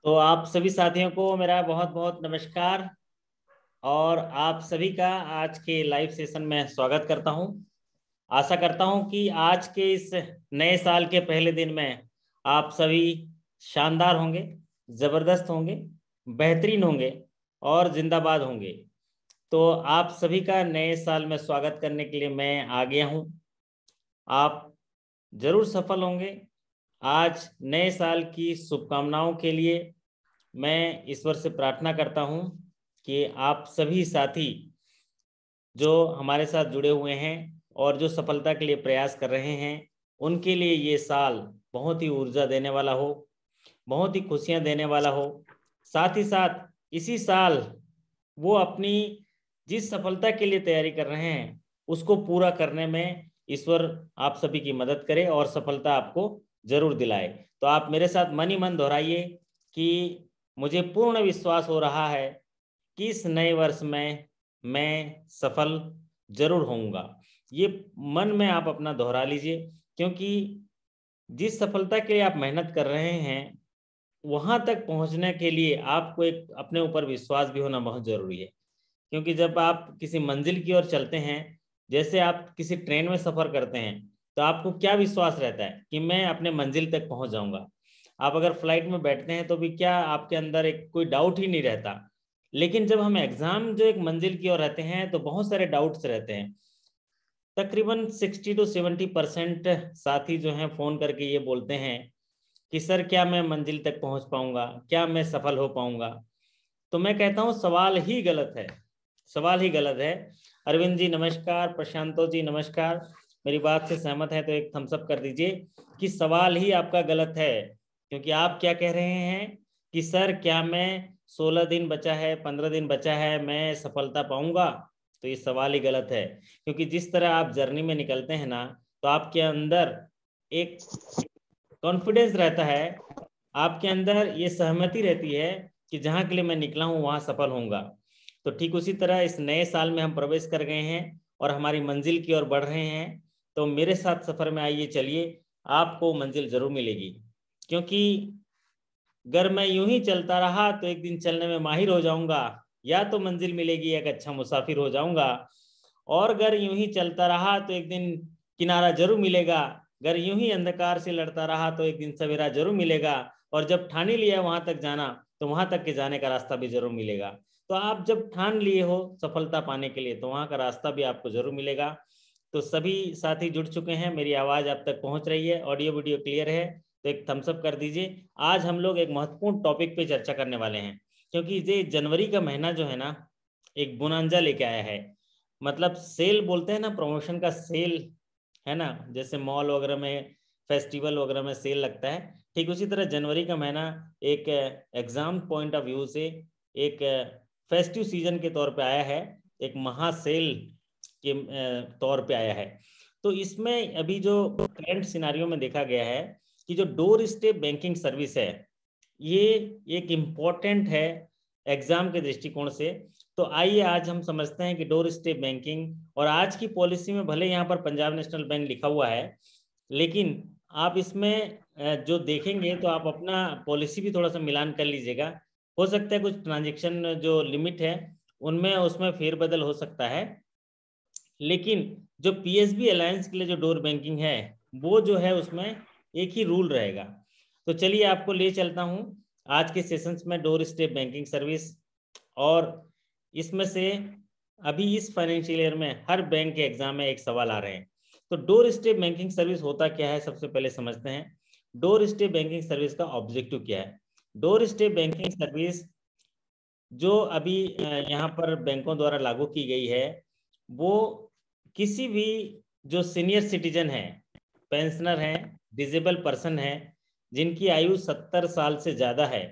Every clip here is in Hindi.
तो आप सभी साथियों को मेरा बहुत बहुत नमस्कार। और आप सभी का आज के लाइव सेशन में स्वागत करता हूं। आशा करता हूं कि आज के इस नए साल के पहले दिन में आप सभी शानदार होंगे, जबरदस्त होंगे, बेहतरीन होंगे और जिंदाबाद होंगे। तो आप सभी का नए साल में स्वागत करने के लिए मैं आ गया हूं। आप जरूर सफल होंगे। आज नए साल की शुभकामनाओं के लिए मैं ईश्वर से प्रार्थना करता हूं कि आप सभी साथी जो हमारे साथ जुड़े हुए हैं और जो सफलता के लिए प्रयास कर रहे हैं, उनके लिए ये साल बहुत ही ऊर्जा देने वाला हो, बहुत ही खुशियां देने वाला हो। साथ ही साथ इसी साल वो अपनी जिस सफलता के लिए तैयारी कर रहे हैं उसको पूरा करने में ईश्वर आप सभी की मदद करे और सफलता आपको जरूर दिलाए। तो आप मेरे साथ मन ही मन दोहराइए कि मुझे पूर्ण विश्वास हो रहा है कि इस नए वर्ष में मैं सफल जरूर होऊंगा। ये मन में आप अपना दोहरा लीजिए, क्योंकि जिस सफलता के लिए आप मेहनत कर रहे हैं वहां तक पहुंचने के लिए आपको एक अपने ऊपर विश्वास भी होना बहुत जरूरी है। क्योंकि जब आप किसी मंजिल की ओर चलते हैं, जैसे आप किसी ट्रेन में सफर करते हैं, तो आपको क्या विश्वास रहता है कि मैं अपने मंजिल तक पहुंच जाऊंगा। आप अगर फ्लाइट में बैठते हैं तो भी क्या आपके अंदर एक कोई डाउट ही नहीं रहता। लेकिन जब हम एग्जाम जो एक मंजिल की ओर रहते हैं तो बहुत सारे डाउट्स रहते हैं। तकरीबन 60 to 70% साथी जो हैं फोन करके ये बोलते हैं कि सर क्या मैं मंजिल तक पहुंच पाऊंगा, क्या मैं सफल हो पाऊंगा। तो मैं कहता हूं सवाल ही गलत है, सवाल ही गलत है। अरविंद जी नमस्कार, प्रशांतो जी नमस्कार। मेरी बात से सहमत है तो एक थम्स अप कर दीजिए कि सवाल ही आपका गलत है। क्योंकि आप क्या कह रहे हैं कि सर क्या मैं 16 दिन बचा है, 15 दिन बचा है, मैं सफलता पाऊंगा। तो ये सवाल ही गलत है। क्योंकि जिस तरह आप जर्नी में निकलते हैं ना, तो आपके अंदर एक कॉन्फिडेंस रहता है, आपके अंदर ये सहमति रहती है कि जहाँ के लिए मैं निकला हूँ वहाँ सफल होऊंगा। तो ठीक उसी तरह इस नए साल में हम प्रवेश कर गए हैं और हमारी मंजिल की ओर बढ़ रहे हैं। तो मेरे साथ सफर में आइए, चलिए, आपको मंजिल जरूर मिलेगी। क्योंकि अगर मैं यूं ही चलता रहा तो एक दिन चलने में माहिर हो जाऊंगा, या तो मंजिल मिलेगी, एक अच्छा मुसाफिर हो जाऊंगा। और अगर यूं ही चलता रहा तो एक दिन किनारा जरूर मिलेगा। अगर यूं ही अंधकार से लड़ता रहा तो एक दिन सवेरा जरूर मिलेगा। और जब ठान ही लिया वहां तक जाना, तो वहां तक के जाने का रास्ता भी जरूर मिलेगा। तो आप जब ठान लिए हो सफलता पाने के लिए, तो वहां का रास्ता भी आपको जरूर मिलेगा। तो सभी साथी जुड़ चुके हैं, मेरी आवाज आप तक पहुंच रही है, ऑडियो वीडियो क्लियर है, तो एक थम्स अप कर दीजिए। आज हम लोग एक महत्वपूर्ण टॉपिक पे चर्चा करने वाले हैं। क्योंकि ये जनवरी का महीना जो है ना, एक बुनांजा लेके आया है। मतलब सेल बोलते हैं ना, प्रमोशन का सेल, है ना। जैसे मॉल वगैरह में, फेस्टिवल वगैरह में सेल लगता है, ठीक उसी तरह जनवरी का महीना एक एग्जाम पॉइंट ऑफ व्यू से एक फेस्टिव सीजन के तौर पे आया है, एक महा सेल के तौर पे आया है। तो इसमें अभी जो करंट सिनारियो में देखा गया है कि जो डोर स्टेप बैंकिंग सर्विस है, ये एक इम्पॉर्टेंट है एग्जाम के दृष्टिकोण से। तो आइए आज हम समझते हैं कि डोर स्टेप बैंकिंग, और आज की पॉलिसी में भले यहाँ पर पंजाब नेशनल बैंक लिखा हुआ है, लेकिन आप इसमें जो देखेंगे तो आप अपना पॉलिसी भी थोड़ा सा मिलान कर लीजिएगा। हो सकता है कुछ ट्रांजेक्शन जो लिमिट है उनमें उसमें फेरबदल हो सकता है। लेकिन जो पीएसबी अलायंस के लिए जो डोर बैंकिंग है, वो जो है उसमें एक ही रूल रहेगा। तो चलिए आपको ले चलता हूं आज के सेशंस में डोर स्टेप बैंकिंग सर्विस। और इसमें से अभी इस फाइनेंशियल ईयर में हर बैंक के एग्जाम में एक सवाल आ रहे हैं। तो डोर स्टेप बैंकिंग सर्विस होता क्या है, सबसे पहले समझते हैं। डोर स्टेप बैंकिंग सर्विस का ऑब्जेक्टिव क्या है। डोर स्टेप बैंकिंग सर्विस जो अभी यहाँ पर बैंकों द्वारा लागू की गई है, वो किसी भी जो सीनियर सिटीजन है, पेंशनर हैं, डिजेबल पर्सन है, जिनकी आयु 70 साल से ज्यादा है,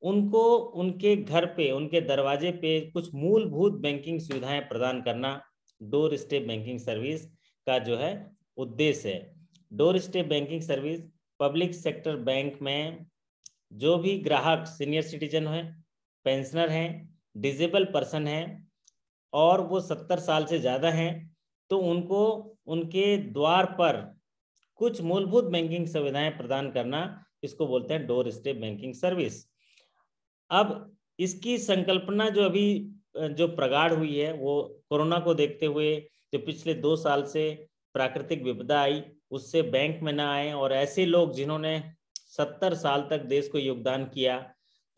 उनको उनके घर पे, उनके दरवाजे पे कुछ मूलभूत बैंकिंग सुविधाएं प्रदान करना डोर स्टेप बैंकिंग सर्विस का जो है उद्देश्य है। Door step banking service public sector bank में जो भी ग्राहक सीनियर सिटीजन है, पेंशनर हैं, डिजेबल पर्सन हैं, और वो 70 साल से ज़्यादा हैं, तो उनको उनके द्वार पर कुछ मूलभूत बैंकिंग सुविधाएं प्रदान करना इसको बोलते हैं डोर स्टेप बैंकिंग सर्विस। अब इसकी संकल्पना जो अभी जो प्रगाढ़ हुई है वो कोरोना को देखते हुए, जो पिछले 2 साल से प्राकृतिक विपदा आई उससे बैंक में ना आए, और ऐसे लोग जिन्होंने 70 साल तक देश को योगदान किया,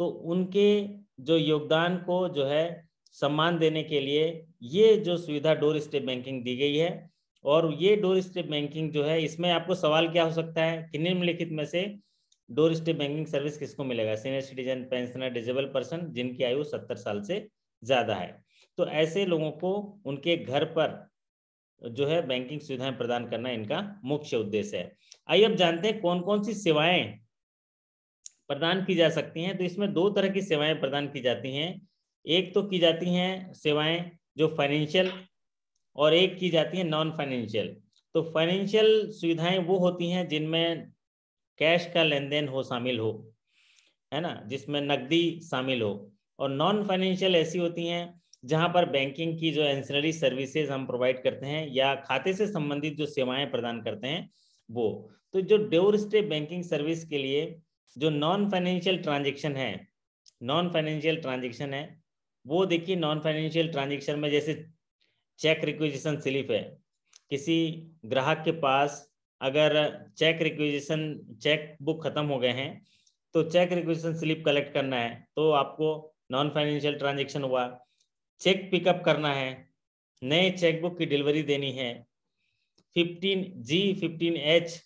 तो उनके जो योगदान को जो है सम्मान देने के लिए ये जो सुविधा डोर स्टेप बैंकिंग दी गई है। और ये डोर स्टेप बैंकिंग जो है, इसमें आपको सवाल क्या हो सकता है कि निम्नलिखित में से डोर स्टेप बैंकिंग सर्विस किसको मिलेगा? Senior citizen, pensioner, disable person जिनकी आयु 70 साल से ज्यादा है। तो ऐसे लोगों को उनके घर पर जो है बैंकिंग सुविधाएं प्रदान करना इनका मुख्य उद्देश्य है। आइए अब जानते हैं कौन कौन सी सेवाएं प्रदान की जा सकती हैं। तो इसमें 2 तरह की सेवाएं प्रदान की जाती हैं। एक तो की जाती हैं सेवाएं जो फाइनेंशियल, और एक की जाती है नॉन फाइनेंशियल। तो फाइनेंशियल सुविधाएं वो होती हैं जिनमें कैश का लेन देन हो, शामिल हो, है ना, जिसमें नकदी शामिल हो। और नॉन फाइनेंशियल ऐसी होती हैं जहां पर बैंकिंग की जो एंसिलरी सर्विसेज हम प्रोवाइड करते हैं या खाते से संबंधित जो सेवाएं प्रदान करते हैं वो। तो जो डोर स्टेप बैंकिंग सर्विस के लिए जो नॉन फाइनेंशियल ट्रांजेक्शन है, वो देखिए, नॉन फाइनेंशियल ट्रांजेक्शन में जैसे चेक रिक्विजिशन स्लिप है, किसी ग्राहक के पास अगर चेक बुक खत्म हो गए हैं तो चेक रिक्विजिशन स्लिप कलेक्ट करना है, तो आपको नॉन फाइनेंशियल ट्रांजेक्शन हुआ। चेक पिकअप करना है, नए चेकबुक की डिलीवरी देनी है, 15G 15H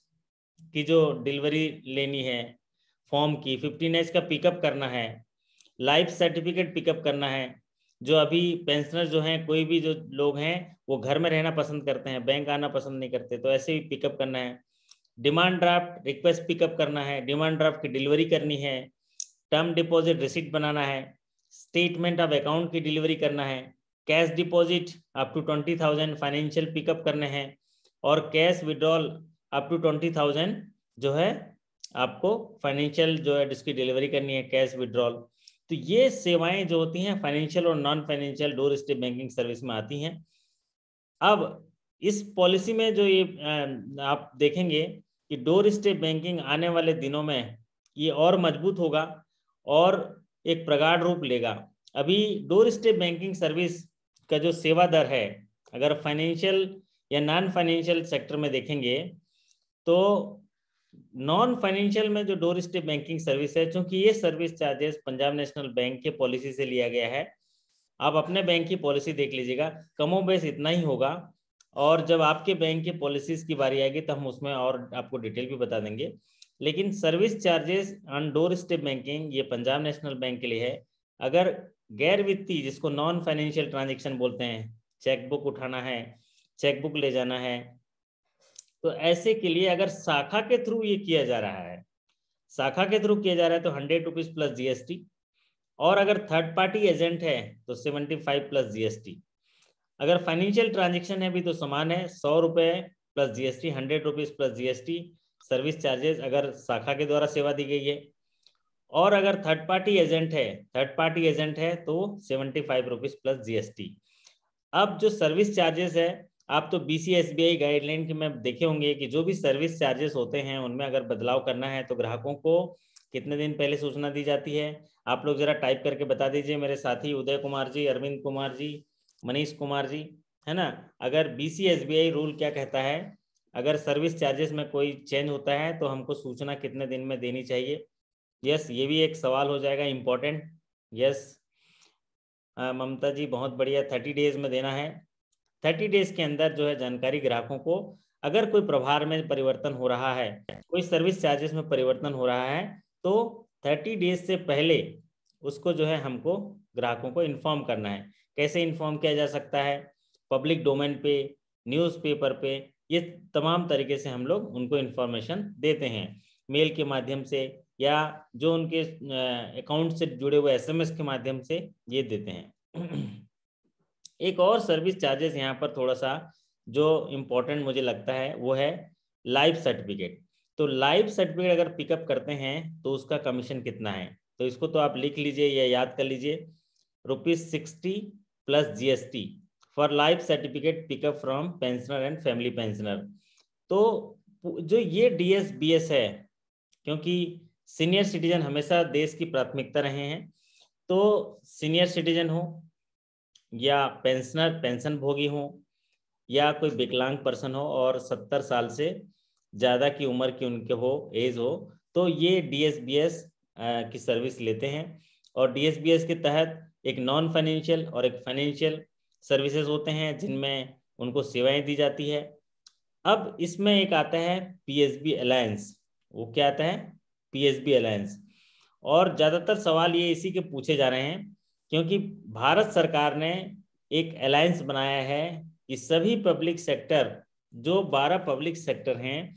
की जो डिलीवरी लेनी है फॉर्म की, 15H का पिकअप करना है, लाइफ सर्टिफिकेट पिकअप करना है। जो अभी पेंशनर जो हैं, कोई भी जो लोग हैं वो घर में रहना पसंद करते हैं, बैंक आना पसंद नहीं करते, तो ऐसे ही पिकअप करना है। डिमांड ड्राफ्ट रिक्वेस्ट पिकअप करना है, डिमांड ड्राफ्ट की डिलीवरी करनी है, टर्म डिपॉजिट रिसीट बनाना है, स्टेटमेंट ऑफ अकाउंट की डिलीवरी करना है, cash deposit up to 20,000 financial pickup करने हैं, और कैश विड्रॉल अप टू 20,000 जो है आपको फाइनेंशियल जो है जिसकी डिलीवरी करनी है, कैश विड्रॉल। तो ये सेवाएं जो होती हैं फाइनेंशियल और non financial door step banking service में आती हैं। अब इस पॉलिसी में जो ये आप देखेंगे कि डोर स्टेप बैंकिंग आने वाले दिनों में ये और मजबूत होगा और एक प्रगाढ़ रूप लेगा। अभी डोर स्टेप बैंकिंग सर्विस का जो सेवा दर है, अगर फाइनेंशियल या नॉन फाइनेंशियल सेक्टर में देखेंगे, तो नॉन फाइनेंशियल में जो डोर स्टेप बैंकिंग सर्विस है, चूंकि ये service charges Punjab national bank के पॉलिसी से लिया गया है, आप अपने बैंक की पॉलिसी देख लीजिएगा, कमोबेश इतना ही होगा। और जब आपके बैंक की पॉलिसीज की बारी आएगी तो हम उसमें और आपको डिटेल भी बता देंगे। लेकिन service charges on door step banking ये पंजाब नेशनल बैंक के लिए है। अगर गैर वित्तीय, जिसको नॉन फाइनेंशियल ट्रांजेक्शन बोलते हैं, चेकबुक उठाना है, चेकबुक ले जाना है, तो ऐसे के लिए अगर शाखा के थ्रू ये किया जा रहा है, शाखा के थ्रू किया जा रहा है तो 100 रुपीज प्लस जीएसटी, और अगर थर्ड पार्टी एजेंट है तो 75 प्लस जीएसटी। अगर फाइनेंशियल ट्रांजेक्शन है भी तो समान है, 100 रुपये plus GST, 100 rupees plus GST service charges अगर शाखा के द्वारा सेवा दी गई है। और अगर थर्ड पार्टी एजेंट है तो 75 रुपीज प्लस जीएसटी। अब जो सर्विस चार्जेस है, आप तो BCSBI गाइडलाइन के में देखे होंगे कि जो भी सर्विस चार्जेस होते हैं उनमें अगर बदलाव करना है तो ग्राहकों को कितने दिन पहले सूचना दी जाती है? आप लोग जरा टाइप करके बता दीजिए, मेरे साथी उदय कुमार जी, अरविंद कुमार जी, मनीष कुमार जी, है ना। अगर BCSBI रूल क्या कहता है, अगर सर्विस चार्जेस में कोई चेंज होता है तो हमको सूचना कितने दिन में देनी चाहिए? यस, ये भी एक सवाल हो जाएगा इम्पोर्टेंट। यस ममता जी, बहुत बढ़िया, 30 डेज में देना है। 30 डेज के अंदर जो है जानकारी ग्राहकों को, अगर कोई प्रभार में परिवर्तन हो रहा है, कोई सर्विस चार्जेस में परिवर्तन हो रहा है, तो 30 डेज से पहले उसको जो है हमको ग्राहकों को इन्फॉर्म करना है। कैसे इन्फॉर्म किया जा सकता है? पब्लिक डोमेन पे, न्यूज़पेपर पे, ये तमाम तरीके से हम लोग उनको इन्फॉर्मेशन देते हैं, मेल के माध्यम से या जो उनके अकाउंट से जुड़े हुए SMS के माध्यम से ये देते हैं। एक और सर्विस चार्जेस यहाँ पर थोड़ा सा जो इम्पोर्टेंट मुझे लगता है वो है लाइफ सर्टिफिकेट। तो लाइफ सर्टिफिकेट अगर पिकअप करते हैं तो उसका कमीशन कितना है? तो इसको तो आप लिख लीजिए या याद कर लीजिए, ₹60 plus GST for life certificate pickup from pensioner and family pensioner. तो जो ये DSBS है, क्योंकि सीनियर सिटीजन हमेशा देश की प्राथमिकता रहे हैं। तो सीनियर सिटीजन हो या पेंशनर, पेंशन भोगी हो, या कोई विकलांग पर्सन हो और 70 साल से ज़्यादा की उम्र की उनके हो, एज हो, तो ये DSBS की सर्विस लेते हैं। और DSBS के तहत एक नॉन फाइनेंशियल और एक फाइनेंशियल सर्विसेज होते हैं जिनमें उनको सेवाएं दी जाती है। अब इसमें एक आता है PSB अलायंस। वो क्या आता है? PSB alliance. और ज़्यादातर सवाल ये इसी के पूछे जा रहे हैं क्योंकि भारत सरकार ने एक अलायंस बनाया है कि सभी पब्लिक सेक्टर, जो 12 पब्लिक सेक्टर हैं,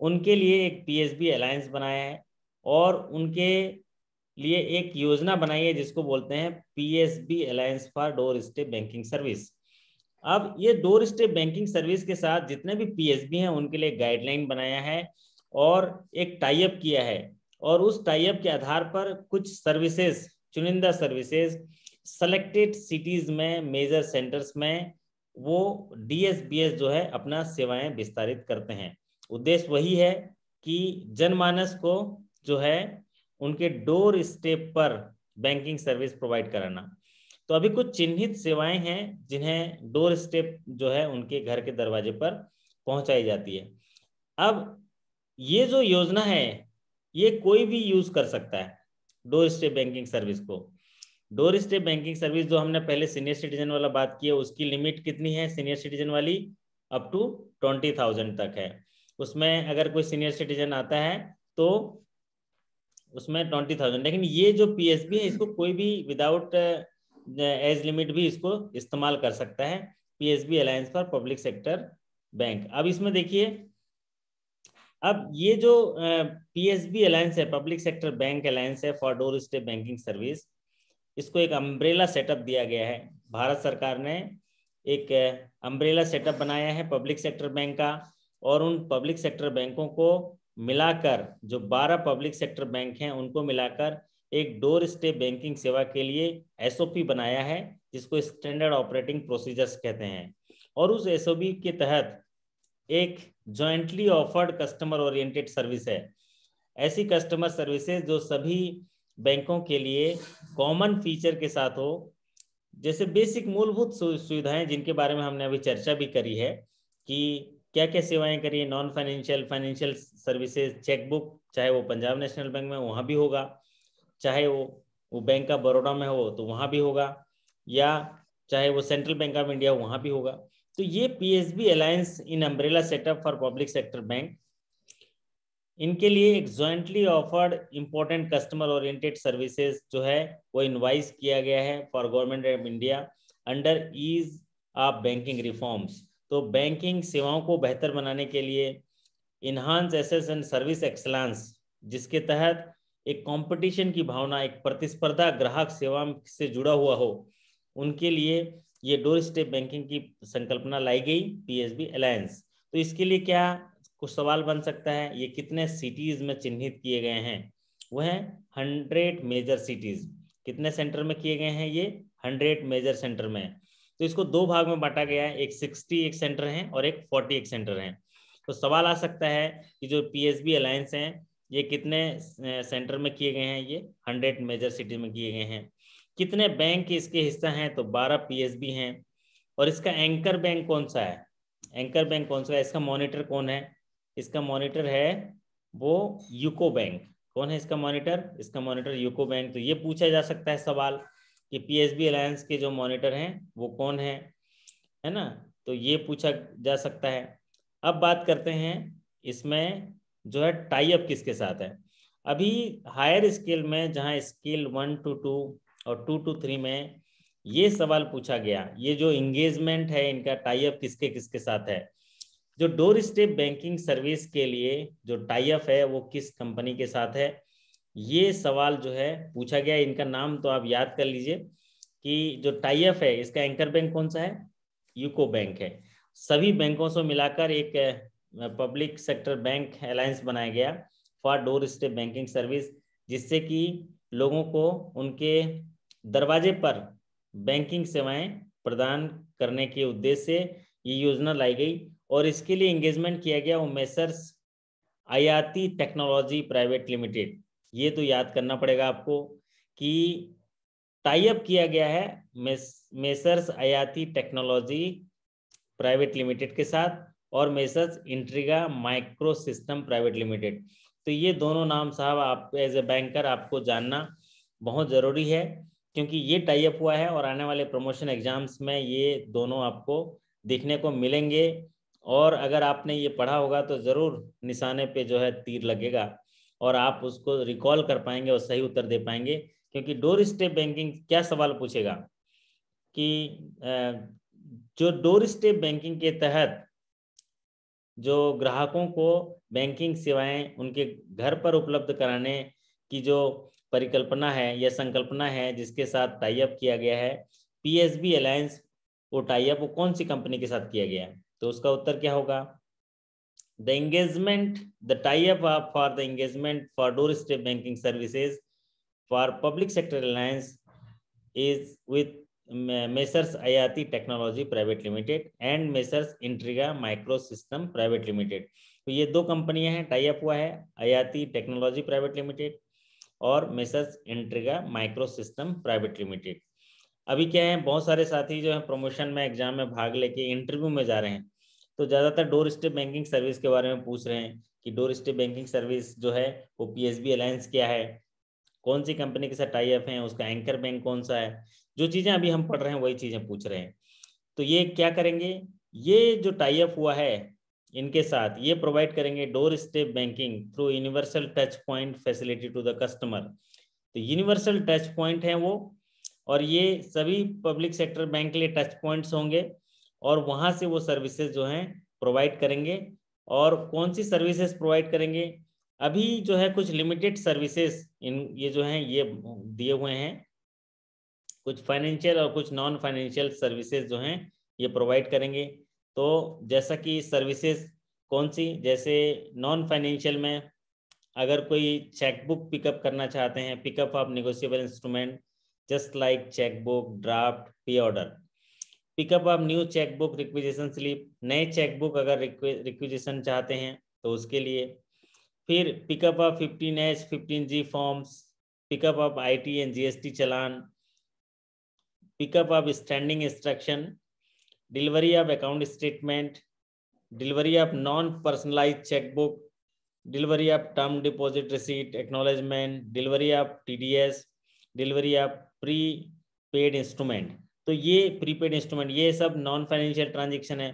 उनके लिए एक PSB अलायंस बनाया है और उनके लिए एक योजना बनाई है जिसको बोलते हैं PSB alliance for door step banking service. अब ये डोर स्टेप बैंकिंग सर्विस के साथ जितने भी PSB हैं उनके लिए गाइडलाइन बनाया है और एक टाई अप किया है, और उस टाई अप के आधार पर कुछ सर्विसेज, चुनिंदा सर्विसेज सेलेक्टेड सिटीज में, मेजर सेंटर्स में वो DSBS जो है अपना सेवाएं विस्तारित करते हैं। उद्देश्य वही है कि जनमानस को जो है उनके डोर स्टेप पर बैंकिंग सर्विस प्रोवाइड कराना। तो अभी कुछ चिन्हित सेवाएं हैं जिन्हें डोर स्टेप जो है उनके घर के दरवाजे पर पहुंचाई जाती है। अब ये जो योजना है ये कोई भी यूज कर सकता है डोर स्टेप बैंकिंग सर्विस को। डोर स्टेप बैंकिंग सर्विस जो हमने पहले सीनियर सिटीजन वाला बात की है, उसकी लिमिट कितनी है सीनियर सिटीजन वाली? अप टू 20,000 तक है। उसमें अगर कोई सीनियर सिटीजन आता है तो उसमें 20,000। लेकिन ये जो PSB है इसको कोई भी विदाउट एज लिमिट भी इसको इस्तेमाल कर सकता है, PSB alliance for public sector bank. अब इसमें देखिए, अब ये जो PSB अलायंस है, पब्लिक सेक्टर बैंक अलायंस है for door step banking service, इसको एक अम्ब्रेला सेटअप दिया गया है। भारत सरकार ने एक अम्ब्रेला सेटअप बनाया है पब्लिक सेक्टर बैंक का, और उन पब्लिक सेक्टर बैंकों को मिलाकर, जो 12 पब्लिक सेक्टर बैंक हैं उनको मिलाकर एक डोर स्टेप बैंकिंग सेवा के लिए SOP बनाया है जिसको स्टैंडर्ड ऑपरेटिंग प्रोसीजर्स कहते हैं। और उस SOP के तहत एक jointly offered customer oriented service है। ऐसी कस्टमर सर्विसेज जो सभी बैंकों के लिए कॉमन फीचर के साथ हो, जैसे बेसिक मूलभूत सुविधाएं जिनके बारे में हमने अभी चर्चा भी करी है कि क्या क्या सेवाएं करिए। Non financial, financial services, chequebook, चाहे वो पंजाब नेशनल बैंक में वहाँ भी होगा, चाहे वो बैंक ऑफ बड़ौदा में हो तो वहाँ भी होगा, या चाहे वो सेंट्रल बैंक ऑफ इंडिया वहाँ भी होगा। तो ये PSB alliance in umbrella setup for public sector bank, इनके लिए एक jointly offered important customer oriented services जो है वो इनवाइस किया गया है for government of India under ease of banking reforms. तो बैंकिंग सेवाओं को बेहतर बनाने के लिए enhance access and service excellence, जिसके तहत एक कंपटीशन की भावना, एक प्रतिस्पर्धा ग्राहक सेवा से जुड़ा हुआ हो, उनके लिए ये डोर स्टेप बैंकिंग की संकल्पना लाई गई PSB अलायंस। तो इसके लिए क्या कुछ सवाल बन सकता है, ये कितने सिटीज में चिन्हित किए गए हैं? वो है 100 मेजर सिटीज। कितने सेंटर में किए गए हैं ये? 100 मेजर सेंटर में। तो इसको दो भाग में बांटा गया है, एक 61 सेंटर हैं और एक 41 सेंटर हैं। तो सवाल आ सकता है कि जो PSB अलायंस हैं ये कितने सेंटर में किए गए हैं? ये 100 मेजर सिटी में किए गए हैं। कितने बैंक इसके हिस्सा हैं? तो 12 PSB हैं। और इसका एंकर बैंक कौन सा है? एंकर बैंक कौन सा है? इसका मॉनिटर कौन है? इसका मॉनिटर है वो यूको बैंक। कौन है इसका मॉनिटर? इसका मॉनिटर यूको बैंक। तो ये पूछा जा सकता है सवाल कि PSB अलायंस के जो मॉनिटर हैं वो कौन है ना? तो ये पूछा जा सकता है। अब बात करते हैं इसमें जो है टाई अप किसके साथ है। अभी हायर स्केल में, जहां स्केल 1 to 2 और 2 to 3 में ये सवाल पूछा गया, ये जो इंगेजमेंट है इनका टाई अप किसके किसके साथ है। जो डोर स्टेप बैंकिंग सर्विस के लिए जो टाई अप है वो किस कंपनी के साथ है, ये सवाल जो है पूछा गया। इनका नाम तो आप याद कर लीजिए कि जो टाई अप है इसका एंकर बैंक कौन सा है? यूको बैंक है। सभी बैंकों से मिलाकर एक पब्लिक सेक्टर बैंक अलायंस बनाया गया for door step banking service, जिससे कि लोगों को उनके दरवाजे पर बैंकिंग सेवाएं प्रदान करने के उद्देश्य से ये योजना लाई गई। और इसके लिए एंगेजमेंट किया गया वो messrs Aayati technology private limited. ये तो याद करना पड़ेगा आपको कि टाई अप किया गया है messrs Aayati technology private limited के साथ और messrs Intriga micro system private limited. तो ये दोनों नाम साहब आप एज ए बैंकर आपको जानना बहुत ज़रूरी है, क्योंकि ये टाई अप हुआ है और आने वाले प्रमोशन एग्जाम्स में ये दोनों आपको देखने को मिलेंगे। और अगर आपने ये पढ़ा होगा तो ज़रूर निशाने पे जो है तीर लगेगा और आप उसको रिकॉल कर पाएंगे और सही उत्तर दे पाएंगे। क्योंकि डोर स्टेप बैंकिंग क्या सवाल पूछेगा कि जो डोर स्टेप बैंकिंग के तहत जो ग्राहकों को बैंकिंग सेवाएं उनके घर पर उपलब्ध कराने की जो परिकल्पना है या संकल्पना है जिसके साथ टाई अप किया गया है, पीएसबी अलायंस, वो टाई अप वो कौन सी कंपनी के साथ किया गया है? तो उसका उत्तर क्या होगा? The engagement, the tie up for the engagement for door step banking services for public sector alliance is with Messrs Ayati Technology Private Limited and Messrs Intriga Microsystem Private Limited। तो ये दो कंपनियां हैं, टाई अप हुआ है, अयाती टेक्नोलॉजी प्राइवेट लिमिटेड और मेसर्स इंट्रिगा माइक्रोसिस्टम प्राइवेट लिमिटेड। अभी क्या है, बहुत सारे साथी जो है प्रमोशन में एग्जाम में भाग लेके इंटरव्यू में जा रहे हैं, तो ज़्यादातर डोर स्टेप बैंकिंग सर्विस के बारे में पूछ रहे हैं कि डोर स्टेप बैंकिंग सर्विस जो है वो पीएसबी अलायंस क्या है, कौन सी कंपनी के साथ टाई अप है, उसका एंकर बैंक कौन सा है। जो चीज़ें अभी हम पढ़ रहे हैं वही चीज़ें पूछ रहे हैं। तो ये क्या करेंगे, ये जो टाई अप हुआ है इनके साथ, ये प्रोवाइड करेंगे door step banking through universal touch point facility to the customer. तो यूनिवर्सल टच पॉइंट है वो, और ये सभी पब्लिक सेक्टर बैंक के लिए टच पॉइंट्स होंगे और वहाँ से वो सर्विसेज जो हैं प्रोवाइड करेंगे। और कौन सी सर्विसेज प्रोवाइड करेंगे? अभी जो है कुछ लिमिटेड सर्विसेज इन ये जो हैं ये दिए हुए हैं, कुछ फाइनेंशियल और कुछ नॉन फाइनेंशियल सर्विसेज जो हैं ये प्रोवाइड करेंगे। तो जैसा कि सर्विसेज कौन सी, जैसे नॉन फाइनेंशियल में अगर कोई चेकबुक पिकअप करना चाहते हैं, pickup of negotiable instrument just like chequebook, draft, pay order, pickup of new chequebook requisition slip, नए चेकबुक अगर रिक्विजिशन चाहते हैं तो उसके लिए। फिर pickup of 15H 15G forms, pickup of IT and GST challan, pickup of standing instruction, delivery of account statement, delivery of non personalise chequebook, delivery of term deposit receipt acknowledgement, delivery of TDS, delivery of prepaid instrument. तो ये प्रीपेड इंस्ट्रूमेंट ये सब नॉन फाइनेंशियल ट्रांजेक्शन है।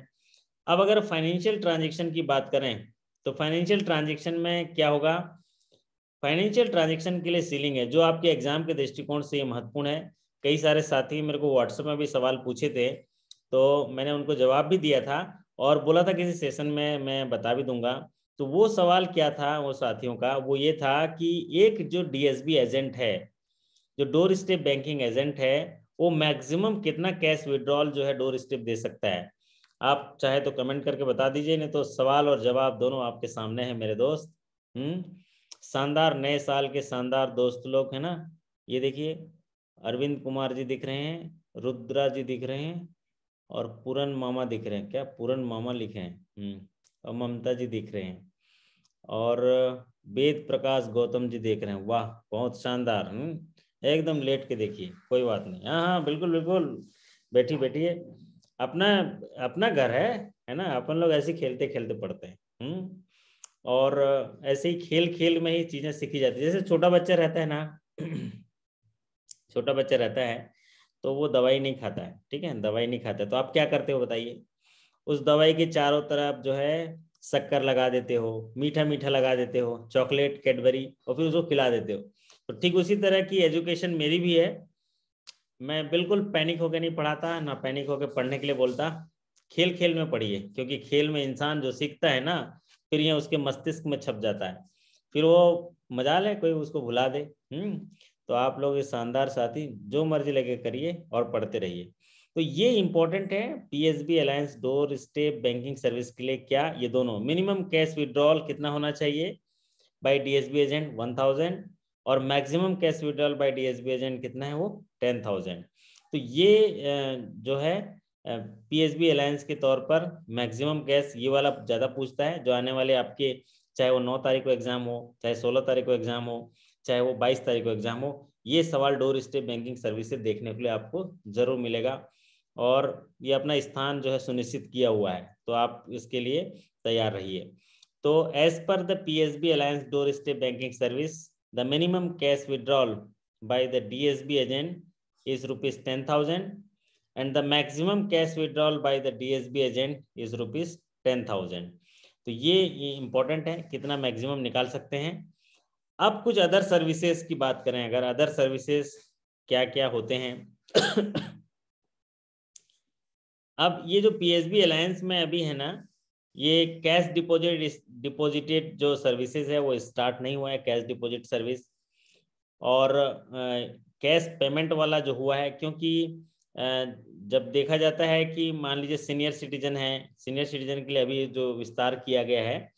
अब अगर फाइनेंशियल ट्रांजेक्शन की बात करें तो फाइनेंशियल ट्रांजेक्शन में क्या होगा, फाइनेंशियल ट्रांजेक्शन के लिए सीलिंग है जो आपके एग्जाम के दृष्टिकोण से ये महत्वपूर्ण है। कई सारे साथी मेरे को व्हाट्सएप में भी सवाल पूछे थे, तो मैंने उनको जवाब भी दिया था और बोला था किसी सेशन में मैं बता भी दूंगा। तो वो सवाल क्या था वो साथियों का, वो ये था कि एक जो DSB एजेंट है, जो डोर स्टेप बैंकिंग एजेंट है, वो मैक्सिमम कितना कैश विड्रॉल जो है डोर स्टेप दे सकता है? आप चाहे तो कमेंट करके बता दीजिए, नहीं तो सवाल और जवाब दोनों आपके सामने है मेरे दोस्त। शानदार नए साल के शानदार दोस्त लोग है ना, ये देखिए अरविंद कुमार जी दिख रहे हैं, रुद्रा जी दिख रहे हैं और पूरन मामा दिख रहे हैं, क्या पूरन मामा लिखे हैं, और ममता जी दिख रहे हैं और वेद प्रकाश गौतम जी देख रहे हैं। वाह बहुत शानदार। एकदम लेट के देखिए, कोई बात नहीं, हाँ हाँ बिल्कुल बिल्कुल, बैठिए, अपना अपना घर है ना, अपन लोग ऐसे खेलते खेलते पढ़ते हैं। और ऐसे ही खेल खेल में ही चीजें सीखी जाती है। जैसे छोटा बच्चा रहता है ना छोटा बच्चा रहता है तो वो दवाई नहीं खाता है, ठीक है, दवाई नहीं खाता है, तो आप क्या करते हो बताइए? उस दवाई के चारों तरफ जो है शक्कर लगा देते हो, मीठा मीठा लगा देते हो, चॉकलेट कैडबरी, और फिर उसको खिला देते हो। तो ठीक उसी तरह की एजुकेशन मेरी भी है। मैं बिल्कुल पैनिक होकर नहीं पढ़ाता, ना पैनिक होकर पढ़ने के लिए बोलता। खेल खेल में पढ़िए, क्योंकि खेल में इंसान जो सीखता है ना, फिर ये उसके मस्तिष्क में छप जाता है, फिर वो मजाल है कोई उसको भुला दे। तो आप लोग इस शानदार साथी जो मर्जी लगे करिए और पढ़ते रहिए। तो ये इंपॉर्टेंट है PSB alliance door step banking service के लिए। क्या ये दोनों मिनिमम कैश विड्रॉल कितना होना चाहिए बाय डीएसबी एजेंट 1000, और maximum cash withdrawal by DSB agent कितना है वो 10,000। तो ये जो है पीएसबी अलायंस के तौर पर मैक्सिमम कैश ये वाला ज़्यादा पूछता है, जो आने वाले आपके चाहे वो 9 तारीख को एग्जाम हो चाहे 16 तारीख को एग्जाम हो, चाहे वो 22 तारीख को एग्जाम हो। ये सवाल डोर स्टेप बैंकिंग सर्विस से देखने के लिए आपको जरूर मिलेगा और ये अपना स्थान जो है सुनिश्चित किया हुआ है, तो आप इसके लिए तैयार रहिए। तो as per the PSB alliance door step banking service, the minimum cash withdrawal by the DSB agent is rupees 10,000 and the maximum cash withdrawal by the DSB agent is rupees 10,000। तो ये इंपॉर्टेंट है, कितना मैक्सिमम निकाल सकते हैं। अब कुछ अदर सर्विसेज की बात करें, अगर अदर सर्विसेज क्या क्या होते हैं अब ये जो PSB अलायंस में अभी है ना, ये कैश डिपॉजिटेड जो सर्विसेज है वो स्टार्ट नहीं हुआ है, कैश डिपॉजिट सर्विस। और कैश पेमेंट वाला जो हुआ है, क्योंकि जब देखा जाता है कि मान लीजिए सीनियर सिटीजन है, सीनियर सिटीजन के लिए अभी जो विस्तार किया गया है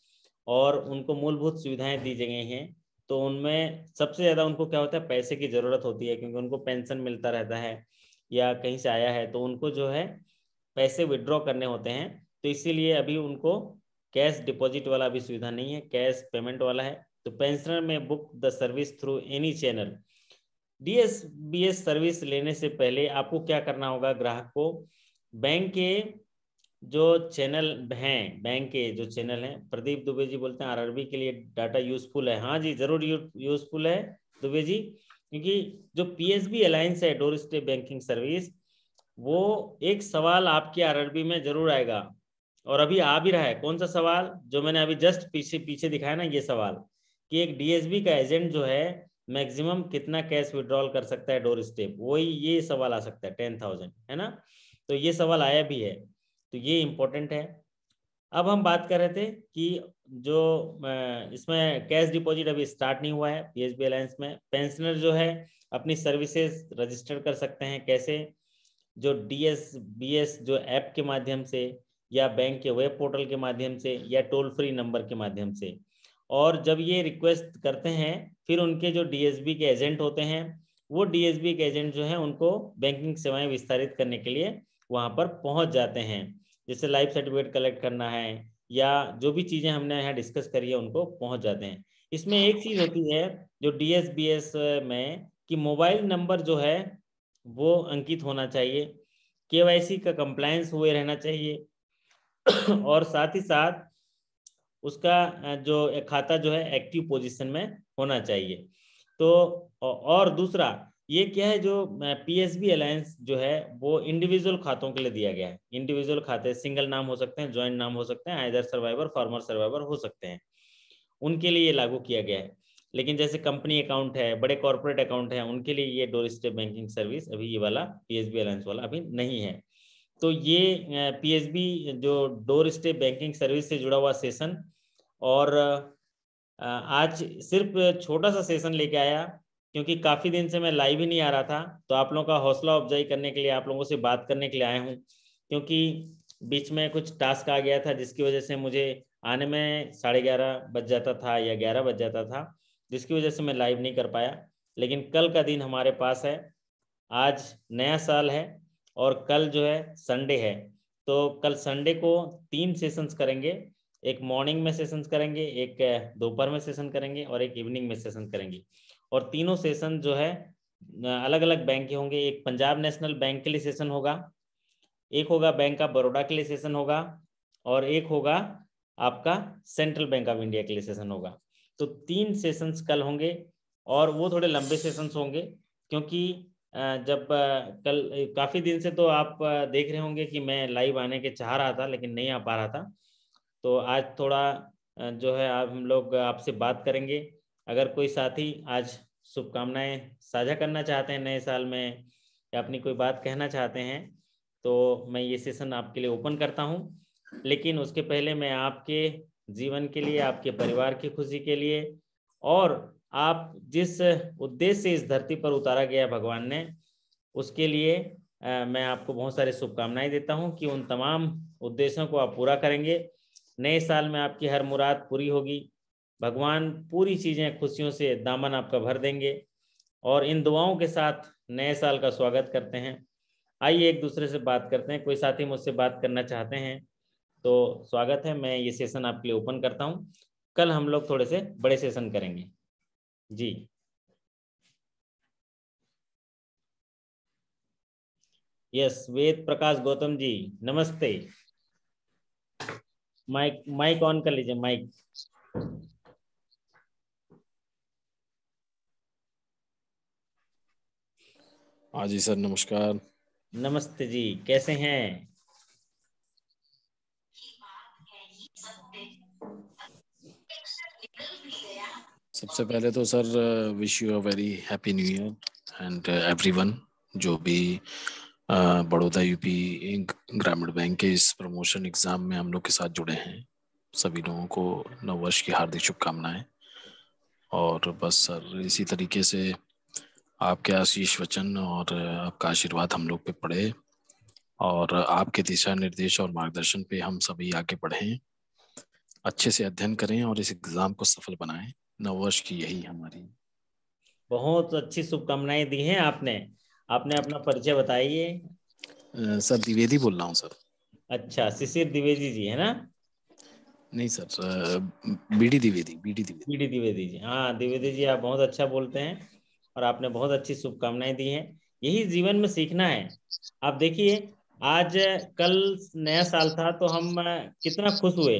और उनको मूलभूत सुविधाएं दी गई हैं, तो उनमें सबसे ज़्यादा उनको क्या होता है, पैसे की ज़रूरत होती है, क्योंकि उनको पेंशन मिलता रहता है या कहीं से आया है, तो उनको जो है पैसे विड्रॉ करने होते हैं। तो इसीलिए अभी उनको कैश डिपॉजिट वाला भी सुविधा नहीं है, कैश पेमेंट वाला है। तो पेंशनर में book the service through any channel. DSBS service लेने से पहले आपको क्या करना होगा, ग्राहक को बैंक के जो चैनल हैं, बैंक के जो चैनल हैं, प्रदीप दुबे जी बोलते हैं RRB के लिए डाटा यूजफुल है। हाँ जी, जरूर यूजफुल है दुबे जी, क्योंकि जो PSB अलायंस है डोर स्टेप बैंकिंग सर्विस, वो एक सवाल आपके RRB में जरूर आएगा और अभी आ भी रहा है। कौन सा सवाल, जो मैंने अभी जस्ट पीछे दिखाया ना, ये सवाल कि एक DSB का एजेंट जो है मैक्सिमम कितना कैश विड्रॉल कर सकता है डोर स्टेप, वही ये सवाल आ सकता है, 10,000 है ना। तो ये सवाल आया भी है, तो ये इंपॉर्टेंट है। अब हम बात कर रहे थे कि जो इसमें कैश डिपॉजिट अभी स्टार्ट नहीं हुआ है PSB अलायंस में। पेंशनर जो है अपनी सर्विसेज रजिस्टर कर सकते हैं, कैसे, जो DSBS जो ऐप के माध्यम से या बैंक के वेब पोर्टल के माध्यम से या टोल फ्री नंबर के माध्यम से। और जब ये रिक्वेस्ट करते हैं, फिर उनके जो DSB के एजेंट होते हैं, वो DSB के एजेंट जो हैं उनको बैंकिंग सेवाएं विस्तारित करने के लिए वहाँ पर पहुँच जाते हैं। जैसे लाइफ सर्टिफिकेट कलेक्ट करना है या जो भी चीज़ें हमने यहाँ डिस्कस करी है, उनको पहुँच जाते हैं। इसमें एक चीज़ होती है जो DSBS में, कि मोबाइल नंबर जो है वो अंकित होना चाहिए, KYC का कंप्लायंस हुए रहना चाहिए और साथ ही साथ उसका जो खाता जो है एक्टिव पोजीशन में होना चाहिए। तो और दूसरा ये क्या है, जो PSB अलायंस जो है वो इंडिविजुअल खातों के लिए दिया गया है। इंडिविजुअल खाते सिंगल नाम हो सकते हैं, ज्वाइंट नाम हो सकते हैं, आइदर सर्वाइवर फॉर्मर सर्वाइवर हो सकते हैं, उनके लिए ये लागू किया गया है। लेकिन जैसे कंपनी अकाउंट है, बड़े कॉर्पोरेट अकाउंट है, उनके लिए ये डोर स्टेप बैंकिंग सर्विस अभी ये वाला PSB अलायंस वाला अभी नहीं है। तो ये PSB जो डोर स्टेप बैंकिंग सर्विस से जुड़ा हुआ सेशन, और आज सिर्फ छोटा सा सेशन लेके आया, क्योंकि काफ़ी दिन से मैं लाइव ही नहीं आ रहा था। तो आप लोगों का हौसला अफजाई करने के लिए, आप लोगों से बात करने के लिए आया हूँ, क्योंकि बीच में कुछ टास्क आ गया था जिसकी वजह से मुझे आने में 11:30 बज जाता था या 11 बज जाता था, जिसकी वजह से मैं लाइव नहीं कर पाया। लेकिन कल का दिन हमारे पास है, आज नया साल है और कल जो है संडे है। तो कल संडे को 3 सेशंस करेंगे, एक मॉर्निंग में सेशंस करेंगे, एक दोपहर में सेशन करेंगे और एक इवनिंग में सेशन करेंगे। और तीनों सेशन जो है अलग अलग बैंक के होंगे। एक पंजाब नेशनल बैंक के लिए सेशन होगा, एक होगा बैंक ऑफ बड़ौदा के लिए सेशन होगा, और एक होगा आपका सेंट्रल बैंक ऑफ इंडिया के लिए सेशन होगा। तो 3 सेशंस कल होंगे और वो थोड़े लंबे सेशंस होंगे, क्योंकि जब कल काफ़ी दिन से तो आप देख रहे होंगे कि मैं लाइव आने के चाह रहा था लेकिन नहीं आ पा रहा था। तो आज थोड़ा जो है आप हम लोग आपसे बात करेंगे। अगर कोई साथी आज शुभकामनाएं साझा करना चाहते हैं नए साल में, या अपनी कोई बात कहना चाहते हैं, तो मैं ये सेशन आपके लिए ओपन करता हूं। लेकिन उसके पहले मैं आपके जीवन के लिए, आपके परिवार की खुशी के लिए, और आप जिस उद्देश्य से इस धरती पर उतारा गया भगवान ने, उसके लिए मैं आपको बहुत सारी शुभकामनाएं देता हूं कि उन तमाम उद्देश्यों को आप पूरा करेंगे। नए साल में आपकी हर मुराद पूरी होगी, भगवान पूरी चीज़ें खुशियों से दामन आपका भर देंगे। और इन दुआओं के साथ नए साल का स्वागत करते हैं। आइए एक दूसरे से बात करते हैं। कोई साथी मुझसे बात करना चाहते हैं तो स्वागत है, मैं ये सेशन आपके लिए ओपन करता हूँ। कल हम लोग थोड़े से बड़े सेशन करेंगे जी। यस, वेद प्रकाश गौतम जी, नमस्ते। माइक माइक ऑन कर लीजिए, माइक। हाँ जी सर, नमस्कार। नमस्ते जी, कैसे हैं? सबसे पहले तो sir wish you a very happy new year and everyone जो भी बड़ौदा यूपी ग्रामीण बैंक के इस प्रमोशन एग्जाम में हम लोग के साथ जुड़े हैं, सभी लोगों को नववर्ष की हार्दिक शुभकामनाएं। और बस सर इसी तरीके से आपके आशीष वचन और आपका आशीर्वाद हम लोग पे पड़े और आपके दिशा निर्देश और मार्गदर्शन पे हम सभी आगे बढ़ें, अच्छे से अध्ययन करें और इस एग्जाम को सफल बनाएं। नववर्ष की यही हमारी। बहुत अच्छी शुभकामनाएं दी हैं आपने। आपने अपना परिचय बताइए। सर द्विवेदी बोल रहा हूँ सर। अच्छा, शिशिर द्विवेदी जी है ना? नहीं sir, BD Dwivedi, BD Dwivedi. BD Dwivedi ji, हाँ द्विवेदी जी, आप बहुत अच्छा बोलते हैं और आपने बहुत अच्छी शुभकामनाएं दी हैं। यही जीवन में सीखना है। आप देखिए, आज कल नया साल था तो हम कितना खुश हुए।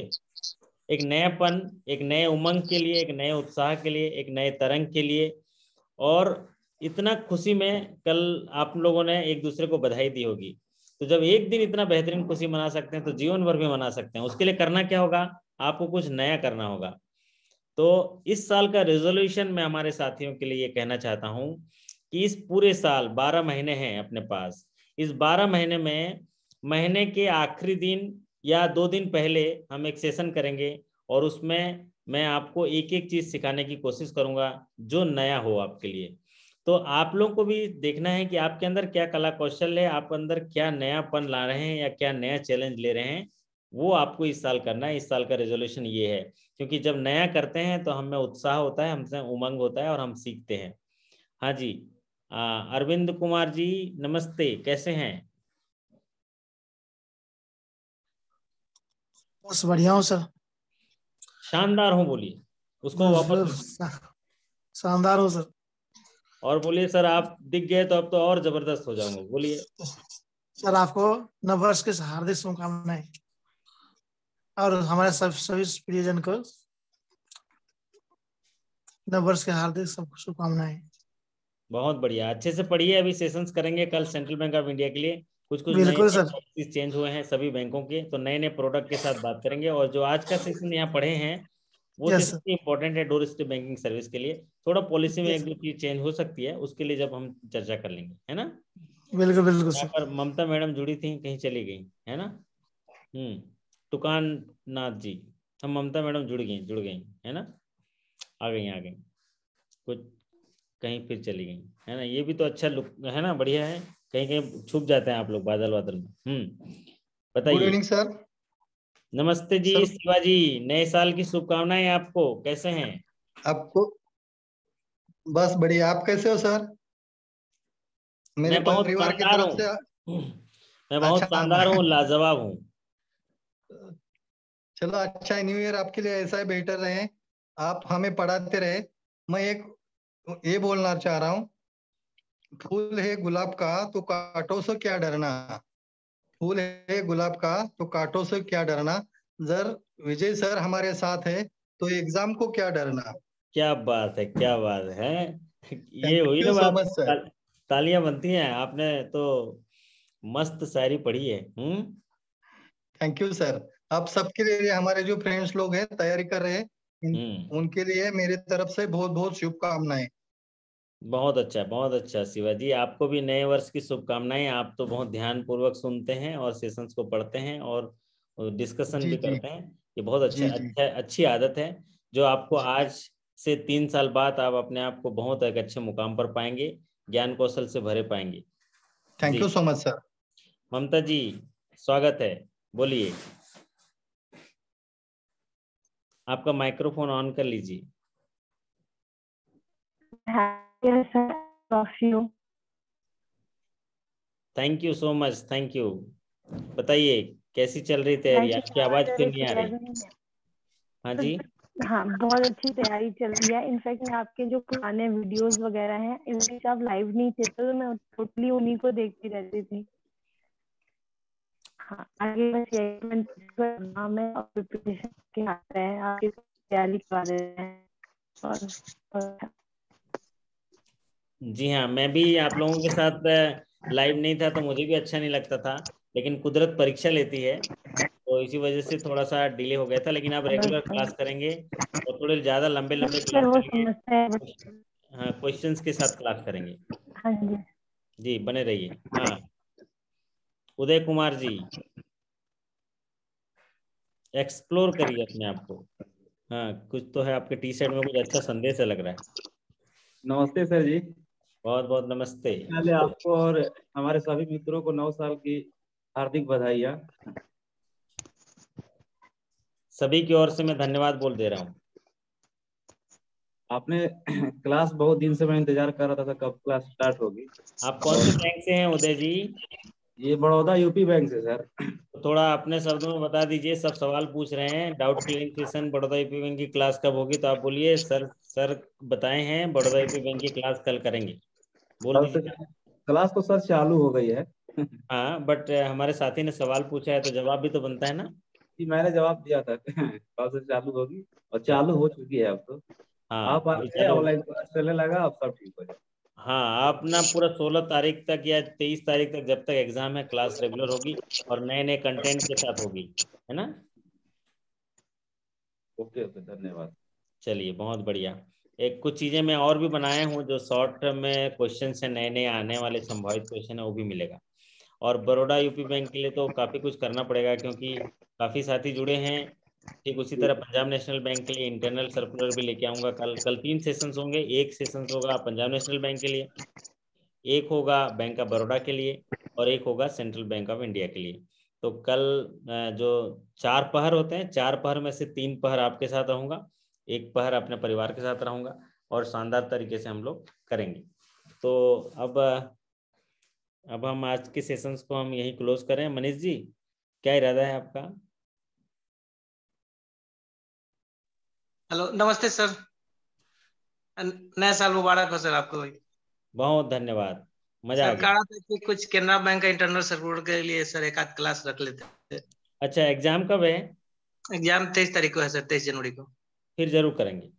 एक नयापन, एक नए उमंग के लिए, एक नए उत्साह के लिए, एक नए तरंग के लिए। और इतना खुशी में कल आप लोगों ने एक दूसरे को बधाई दी होगी। तो जब एक दिन इतना बेहतरीन खुशी मना सकते हैं तो जीवन भर भी मना सकते हैं। उसके लिए करना क्या होगा? आपको कुछ नया करना होगा। तो इस साल का रेजोल्यूशन मैं हमारे साथियों के लिए ये कहना चाहता हूं कि इस पूरे साल 12 महीने हैं अपने पास। इस 12 महीने में महीने के आखिरी दिन या 2 दिन पहले हम एक सेशन करेंगे और उसमें मैं आपको एक एक चीज सिखाने की कोशिश करूंगा जो नया हो आपके लिए। तो आप लोगों को भी देखना है कि आपके अंदर क्या कला कौशल है, आप अंदर क्या नयापन ला रहे हैं या क्या नया चैलेंज ले रहे हैं। वो आपको इस साल करना है। इस साल का रेजोल्यूशन ये है, क्योंकि जब नया करते हैं तो हमें उत्साह होता है, हमसे उमंग होता है और हम सीखते हैं। हाँ जी। अरविंद कुमार जी, नमस्ते, कैसे हैं? बस बढ़िया हूँ सर। शानदार हूँ बोलिए, उसको बस वापस बोलिए। बस शानदार हो सर। और बोलिए सर, आप दिख गए तो अब तो और जबरदस्त हो जाऊंगा, बोलिए। सर आपको नववर्ष के हार्दिक शुभकामनाएं और हमारे सभी प्रियजन को नववर्ष के हार्दिक सब शुभकामनाएं। बहुत बढ़िया, अच्छे से पढ़िए। अभी सेशंस करेंगे कल सेंट्रल बैंक ऑफ इंडिया के लिए। कुछ कुछ नए बिल्कुल नए सर। पॉलिसीज चेंज हुए हैं सभी बैंकों के, तो नए नए प्रोडक्ट के साथ बात करेंगे। और जो आज का सेशन यहाँ पढ़े हैं वो यस सेशन सर। इंपॉर्टेंट है डोर स्टेप बैंकिंग सर्विस के लिए। थोड़ा पॉलिसी में यस एक दो चीज चेंज हो सकती है, उसके लिए जब हम चर्चा कर लेंगे, है ना? बिल्कुल बिल्कुल यहाँ सर। पर ममता मैडम जुड़ी थी, कहीं चली गई है ना? तुकान नाथ जी, हम ममता मैडम जुड़ गई है ना? आ गई कुछ, कहीं फिर चली गई है ना? ये भी तो अच्छा लुक है ना, बढ़िया है। कहीं कहीं छुप जाते हैं आप लोग बादल बादल में। गुड बताइए। Evening sir. नमस्ते जी सर शिवाजी, नए साल की शुभकामनाएं आपको, कैसे हैं? आपको बस बढ़िया। आप कैसे हो सर? मेरे मैं बहुत परिवार की शानदार तरफ से हूँ। मैं बहुत अच्छा। शानदार हूँ, लाजवाब हूँ। चलो अच्छा है, न्यू ईयर आपके लिए ऐसा ही बेहतर रहे, आप हमें पढ़ाते रहे। मैं एक ये बोलना चाह रहा हूँ, फूल है गुलाब का तो कांटों से क्या डरना। फूल है गुलाब का तो कांटों से क्या डरना। जर विजय सर हमारे साथ है तो एग्जाम को क्या डरना। क्या बात है, क्या बात है। ये थैंक हुई ना यू सो बात। Much sir. तालियां बनती हैं, आपने तो मस्त शायरी पढ़ी है। Thank you sir. आप सबके लिए, हमारे जो फ्रेंड्स लोग हैं तैयारी कर रहे हैं, हम्म। उनके लिए मेरे तरफ से बहुत बहुत शुभकामनाएं। बहुत अच्छा, बहुत अच्छा शिवाजी, आपको भी नए वर्ष की शुभकामनाएं। आप तो बहुत ध्यान पूर्वक सुनते हैं और सेशंस को पढ़ते हैं और डिस्कशन जी भी जी। करते हैं। ये बहुत अच्छा जी जी। अच्छा अच्छी आदत है, जो आपको जी आज से 3 साल बाद आप अपने आप को बहुत एक अच्छे मुकाम पर पाएंगे, ज्ञान कौशल से भरे पाएंगे। थैंक जी। You so much sir. Mamta ji, स्वागत है, बोलिए। आपका माइक्रोफोन ऑन कर लीजिए। Thank you so much, thank you. बताइए, कैसी चल रही तैयारी? आपकी आवाज क्यों नहीं आ रही? हाँ जी। हाँ, बहुत अच्छी तैयारी चल रही है। इनफैक्ट मैं आपके जो पुराने वीडियोस वगैरह हैं, इनफैक्ट आप लाइव नहीं थे तो मैं टोटली उन्हीं को देखती रहती थी। हाँ, आगे बस एग्जाम है और प्रिपरेशन के हाथ है, आपकी तैयारी कर रहे हैं और जी हाँ, मैं भी आप लोगों के साथ लाइव नहीं था तो मुझे भी अच्छा नहीं लगता था, लेकिन कुदरत परीक्षा लेती है तो इसी वजह से थोड़ा सा डिले हो गया था। लेकिन आप रेगुलर क्लास करेंगे और थोड़े ज़्यादा लंबे लंबे क्लास सर वो करेंगे। समझता है हाँ, क्वेश्चंस के साथ क्लास करेंगे। हाँ जी। जी बने रहिए। हाँ, उदय कुमार जी, एक्सप्लोर करिए अपने आप को। हाँ, कुछ तो है आपके टी शर्ट में, कुछ अच्छा संदेश लग रहा है। नमस्ते सर जी। बहुत बहुत नमस्ते। पहले आपको और हमारे सभी मित्रों को 9 साल की हार्दिक बधाइयाँ। सभी की ओर से मैं धन्यवाद बोल दे रहा हूँ। आपने क्लास बहुत दिन से मैं इंतजार कर रहा था कब क्लास स्टार्ट होगी। आप कौन से बैंक से हैं उदय जी? ये बड़ौदा यूपी बैंक से सर। तो थोड़ा अपने शब्दों में बता दीजिए, सब सवाल पूछ रहे हैं। Doubt clearing session Baroda UP bank की क्लास कब होगी? तो आप बोलिए सर, सर बताए हैं बड़ौदा यूपी बैंक की क्लास कल करेंगे, बोल कल से दीजिए। क्लास तो सर चालू हो गई है। हाँ, बट हमारे साथी ने सवाल पूछा है तो जवाब भी तो बनता है ना। जी मैंने जवाब दिया था कल से चालू होगी और चालू हो चुकी है अब तो। हाँ आप अभी आइए, चलो। ऑनलाइन क्लास चलने लगा, अब सब ठीक हो जाए। हाँ, आप ना पूरा 16 तारीख तक या 23 तारीख तक जब तक एग्जाम है क्लास रेगुलर होगी और नए नए कंटेंट के साथ होगी, है ना। ओके ओके, धन्यवाद। चलिए बहुत बढ़िया। एक कुछ चीज़ें मैं और भी बनाए हूँ जो शॉर्ट में क्वेश्चन है, नए नए आने वाले संभावित क्वेश्चन है वो भी मिलेगा। और बड़ौदा यूपी बैंक के लिए तो काफ़ी कुछ करना पड़ेगा क्योंकि काफ़ी साथी जुड़े हैं। ठीक उसी तरह पंजाब नेशनल बैंक के लिए इंटरनल सर्कुलर भी लेके आऊँगा। कल कल 3 सेशंस होंगे। एक सेशंस होगा पंजाब नेशनल बैंक के लिए, एक होगा बैंक ऑफ बड़ौदा के लिए और एक होगा सेंट्रल बैंक ऑफ इंडिया के लिए। तो कल जो 4 पहर होते हैं, 4 पहर में से 3 पहर आपके साथ रहूँगा, एक पहर अपने परिवार के साथ रहूँगा और शानदार तरीके से हम लोग करेंगे। तो अब हम आज के सेशंस को हम यहीं क्लोज करें। मनीष जी, क्या इरादा है आपका? हेलो, नमस्ते सर। नया साल मुबारक हो सर आपको भी। बहुत धन्यवाद, मजा आ सर गया। कह रहा था कि कुछ केनरा बैंक का इंटरनल सर्कुलर के लिए सर एक आध क्लास रख लेते। अच्छा, एग्जाम कब है? एग्जाम 23 तारीख को है सर, 23 जनवरी को। फिर जरूर करेंगे,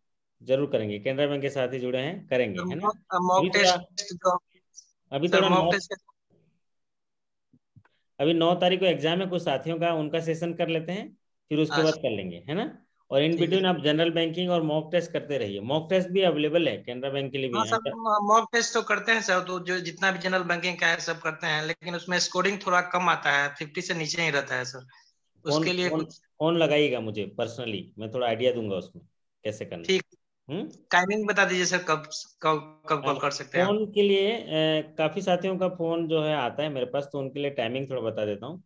जरूर करेंगे। केनरा बैंक के साथ ही जुड़े हैं, करेंगे, है ना। अभी मॉक थोड़ा टेस्ट जो अभी सर थोड़ा मॉक 9 टेस्ट अभी 9 तारीख को एग्जाम है कुछ साथियों का, उनका सेशन कर लेते हैं, फिर उसके बाद अच्छा कर लेंगे, है ना। और इन ठीक है बिटवीन सर। आप जनरल बैंकिंग और मॉक टेस्ट करते रहिए। मॉक टेस्ट भी अवेलेबल है, केनरा बैंक के लिए भी हाँ है। सर, मॉक टेस्ट तो करते हैं सर, तो जो जितना भी जनरल बैंकिंग का है सब करते हैं, लेकिन उसमें स्कोरिंग थोड़ा कम आता है, 50 से नीचे ही रहता है सर। फोन उसके लिए फोन कुछ फोन लगाइएगा मुझे पर्सनली, मैं थोड़ा आइडिया दूंगा उसमें कैसे करना ठीक है। टाइमिंग बता दीजिए सर, कब कब कब कॉल कर सकते हैं आप। फोन के लिए काफी साथियों का फोन जो है आता है मेरे पास, तो उनके लिए टाइमिंग थोड़ा बता देता हूँ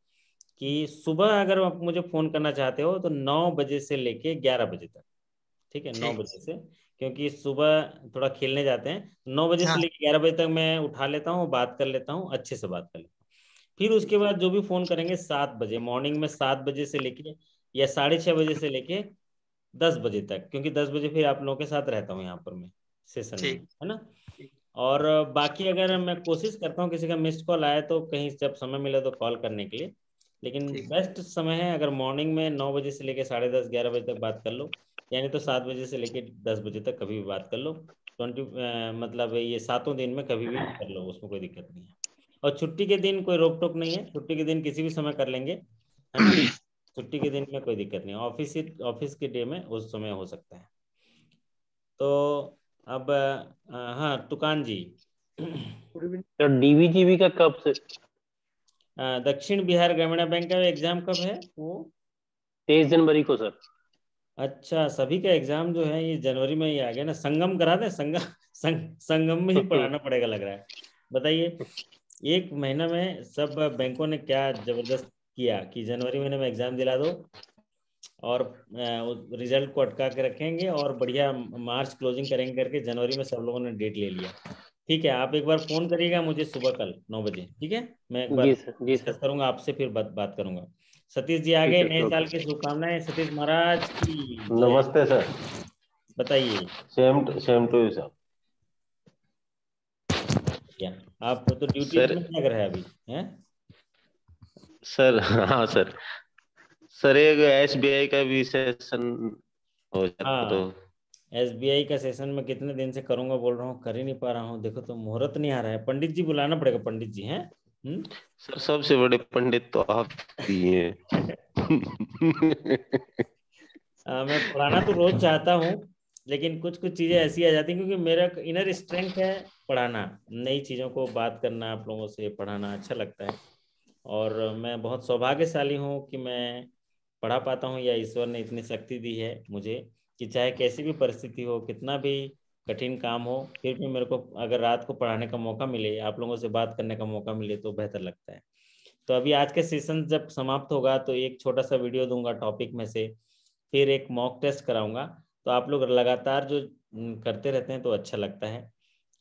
कि सुबह अगर आप मुझे फोन करना चाहते हो तो 9 बजे से लेके 11 बजे तक। ठीक है, 9 ठीक। बजे से, क्योंकि सुबह थोड़ा खेलने जाते हैं, 9 बजे से हाँ लेके 11 बजे तक मैं उठा लेता हूँ, बात कर लेता हूँ, अच्छे से बात कर लेता हूँ। फिर उसके बाद जो भी फोन करेंगे 7 बजे मॉर्निंग में, 7 बजे से लेके या 6:30 बजे से लेके 10 बजे तक, क्योंकि 10 बजे फिर आप लोगों के साथ रहता हूँ यहाँ पर मैं सेशन में, ठीक है ना। और बाकी अगर मैं कोशिश करता हूँ किसी का मिस्ड कॉल आए तो कहीं जब समय मिले तो कॉल करने के लिए, लेकिन ठीक बेस्ट समय है अगर मॉर्निंग में 9 बजे से लेकर 10:30 11 बजे तक बात कर लो, यानी तो 7 बजे से लेकर 10 बजे तक कभी भी बात कर लो। 20 मतलब ये 7 दिन में कभी भी कर लो, उसमें कोई दिक्कत नहीं है। और छुट्टी के दिन कोई रोक टोक नहीं है, छुट्टी के दिन किसी भी समय कर लेंगे, है ना। छुट्टी के दिन में कोई दिक्कत नहीं, ऑफिस के डे में उस समय हो सकता है। तो अब हाँ तुकान जी, तो डीवीजीबी का कब से? दक्षिण बिहार ग्रामीण बैंक का एग्जाम कब है वो? 23 जनवरी को सर। अच्छा, सभी का एग्जाम जो है ये जनवरी में ही आ गया ना। संगम करा दें, संगम में ही पढ़ाना पड़ेगा लग रहा है। बताइए, एक महीना में सब बैंकों ने क्या जबरदस्त किया कि जनवरी महीने में एग्जाम दिला दो और रिजल्ट को अटका के रखेंगे और बढ़िया मार्च क्लोजिंग करेंगे करके जनवरी में सब लोगों ने डेट ले लिया। ठीक है, आप एक बार फोन करिएगा मुझे सुबह कल 9 बजे, ठीक है। मैं एक बार जी सर, जी डिस्कस सर। करूंगा आपसे, फिर बात करूंगा। सतीश जी आ ठीक गए, है नए सर, साल ओके। की शुभकामनाएं सतीश महाराज की जय। नमस्ते सर। बताइए। Same to you sir. क्या आप तो ड्यूटी सर में लग रहा है अभी, हैं? सर हाँ सर, सर एक SBI का भी सेशन हो जाता तो। हाँ, SBI का सेशन में कितने दिन से करूंगा बोल रहा हूँ, कर ही नहीं पा रहा हूँ। देखो तो मुहूर्त नहीं आ रहा है। पंडित जी बुलाना पड़ेगा, पंडित जी हैं। सर सबसे बड़े पंडित तो आप ही हैं। मैं पढ़ाना तो रोज चाहता हूँ, लेकिन कुछ कुछ चीजें ऐसी आ जाती हैं, क्योंकि मेरा इनर स्ट्रेंथ है पढ़ाना, नई चीजों को बात करना, आप लोगों से पढ़ाना अच्छा लगता है। और मैं बहुत सौभाग्यशाली हूँ कि मैं पढ़ा पाता हूँ, या ईश्वर ने इतनी शक्ति दी है मुझे कि चाहे कैसी भी परिस्थिति हो, कितना भी कठिन काम हो, फिर भी मेरे को अगर रात को पढ़ाने का मौका मिले, आप लोगों से बात करने का मौका मिले, तो बेहतर लगता है। तो अभी आज का सेशन जब समाप्त होगा तो एक छोटा सा वीडियो दूंगा टॉपिक में से, फिर एक मॉक टेस्ट कराऊंगा। तो आप लोग लगातार जो करते रहते हैं तो अच्छा लगता है,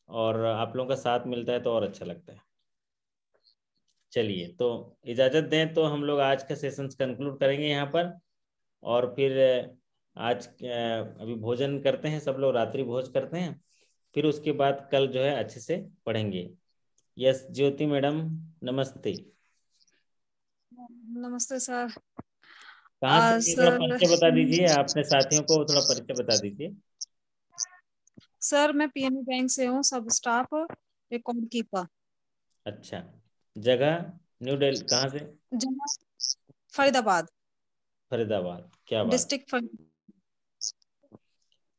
और आप लोगों का साथ मिलता है तो और अच्छा लगता है। चलिए, तो इजाज़त दें तो हम लोग आज का सेशन कंक्लूड करेंगे यहाँ पर। और फिर आज अभी भोजन करते हैं, सब लोग रात्रि भोज करते हैं, फिर उसके बाद कल जो है अच्छे से पढ़ेंगे। यस ज्योति मैडम, नमस्ते। नमस्ते सर। कहाँ से हैं? थोड़ा सर परिचय बता दीजिए, अपने साथियों को थोड़ा परिचय बता दीजिए। सर मैं PNB बैंक से हूँ, सब स्टाफ रिकॉर्ड कीपर। अच्छा, जगह न्यू दिल्ली, कहाँ से? जगह फरीदाबाद, फरीदाबाद, क्या बात। डिस्ट्रिक्ट फरीदाबाद।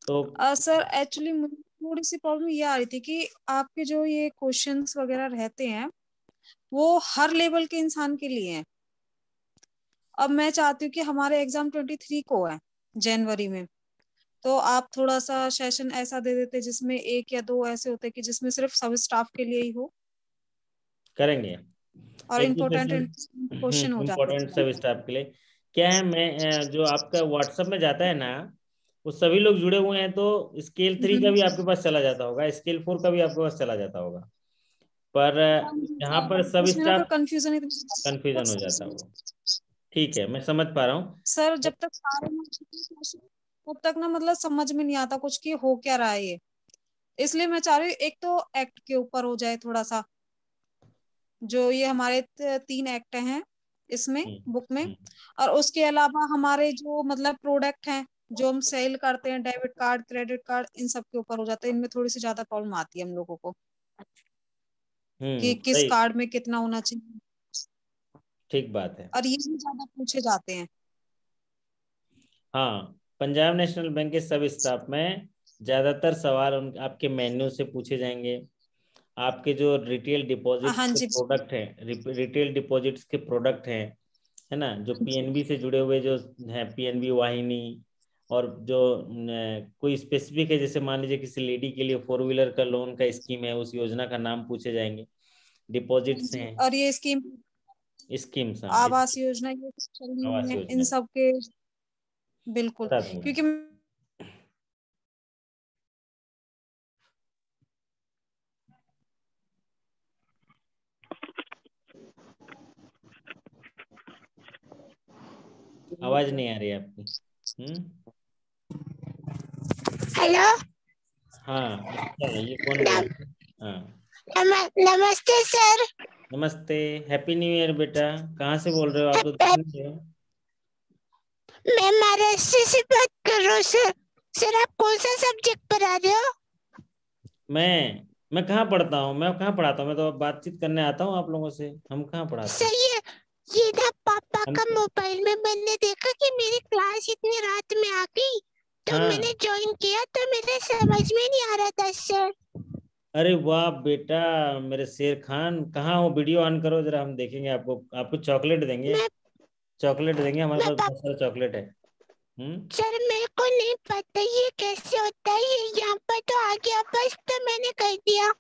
तो सर एक्चुअली मुझे थोड़ी सी प्रॉब्लम ये आ रही थी कि आपके जो ये क्वेश्चंस वगैरह रहते हैं वो हर लेवल के इंसान के लिए हैं। अब मैं चाहती हूँ कि हमारे एग्जाम 23 को है, जनवरी में, तो आप थोड़ा सा सेशन ऐसा दे देते जिसमें 1 या 2 ऐसे होते कि जिसमें सिर्फ सब स्टाफ के लिए ही हो, करेंगे और एक दो इम्पोर्टेंट सेशन क्वेश्चन हो जाते इम्पोर्टेंट सब हैं। स्टाफ के लिए। क्या है, मैं जो आपका व्हाट्सएप में जाता है ना, वो सभी लोग जुड़े हुए हैं, तो स्केल 3 का भी आपके पास चला जाता होगा, स्केल 4 का भी आपके पास चला जाता होगा, पर यहाँ पर सब उसमें ना फिर स्टाफ कंफ्यूजन कंफ्यूजन हो जाता होगा। ठीक है, मैं समझ पा रहा हूँ। सर। जब तक सारे तब तक ना मतलब समझ में नहीं आता कुछ कि हो क्या रहा है ये, इसलिए मैं चाह रही हूँ एक तो एक्ट के ऊपर हो जाए थोड़ा सा, जो ये हमारे 3 एक्ट हैं इसमें बुक में, और उसके अलावा हमारे जो मतलब प्रोडक्ट हैं जो हम सेल करते हैं, डेबिट कार्ड, क्रेडिट कार्ड, इन सब के ऊपर हो जाता है। इनमें थोड़ी सी ज्यादा प्रॉब्लम आती है हम लोगों को कि किस सही, कार्ड में कितना होना चाहिए, ठीक बात है। और ये भी ज्यादा पूछे जाते हैं। हाँ, पंजाब नेशनल बैंक के सब स्टाफ में ज्यादातर सवाल आपके मेन्यू से पूछे जाएंगे। आपके जो रिटेल डिपॉजिट्स हाँ के जी। प्रोडक्ट हैं, रिटेल डिपॉजिट्स के प्रोडक्ट हैं, है ना, जो PNB से जुड़े हुए जो हैं, PNB वाहिनी, और जो कोई स्पेसिफिक है, जैसे मान लीजिए किसी लेडी के लिए 4 व्हीलर का लोन का स्कीम है, उस योजना का नाम पूछे जाएंगे। डिपॉजिट्स हैं, और ये स्कीम, स्कीम्स, हाँ, आवास योजना, ये सब चल आवास रही है, इन योजना सब के बिल्कुल, बता दूंगा। क्योंकि आवाज नहीं आ रही है आपकी। हेलो। हाँ, अच्छा, ये कौन बोल रहा है? हाँ, नमस्ते सर। नमस्ते, हैप्पी न्यू ईयर बेटा। कहाँ से बोल रहे हो आप लोग, दिख नहीं रहे हो? मैं महाराष्ट्र से बात कर रहा हूँ सर। सर आप कौन सा सब्जेक्ट पढ़ा रहे हो? मैं कहाँ पढ़ता हूँ, मैं कहाँ पढ़ाता हूँ, मैं तो बातचीत करने आता हूँ आप लोगों से। हम कहाँ पढ़ाते हैं? सही है। ये ना पापा हम का तो, मोबाइल में मैंने देखा कि मेरी क्लास इतनी रात में आ गई, तो हाँ, मैंने ज्वाइन किया, तो मेरे समझ में नहीं आ रहा था सर। अरे वाह बेटा, मेरे शेर खान, कहाँ हो? वीडियो ऑन करो जरा, हम देखेंगे आपको। आपको चॉकलेट देंगे, मैं चॉकलेट देंगे, हमारे मैं पास बहुत सारा चॉकलेट है। सर मेरे को नहीं पता ये कैसे होता है, ये यहाँ पर तो आ गया बस, तो मैंने कर दिया।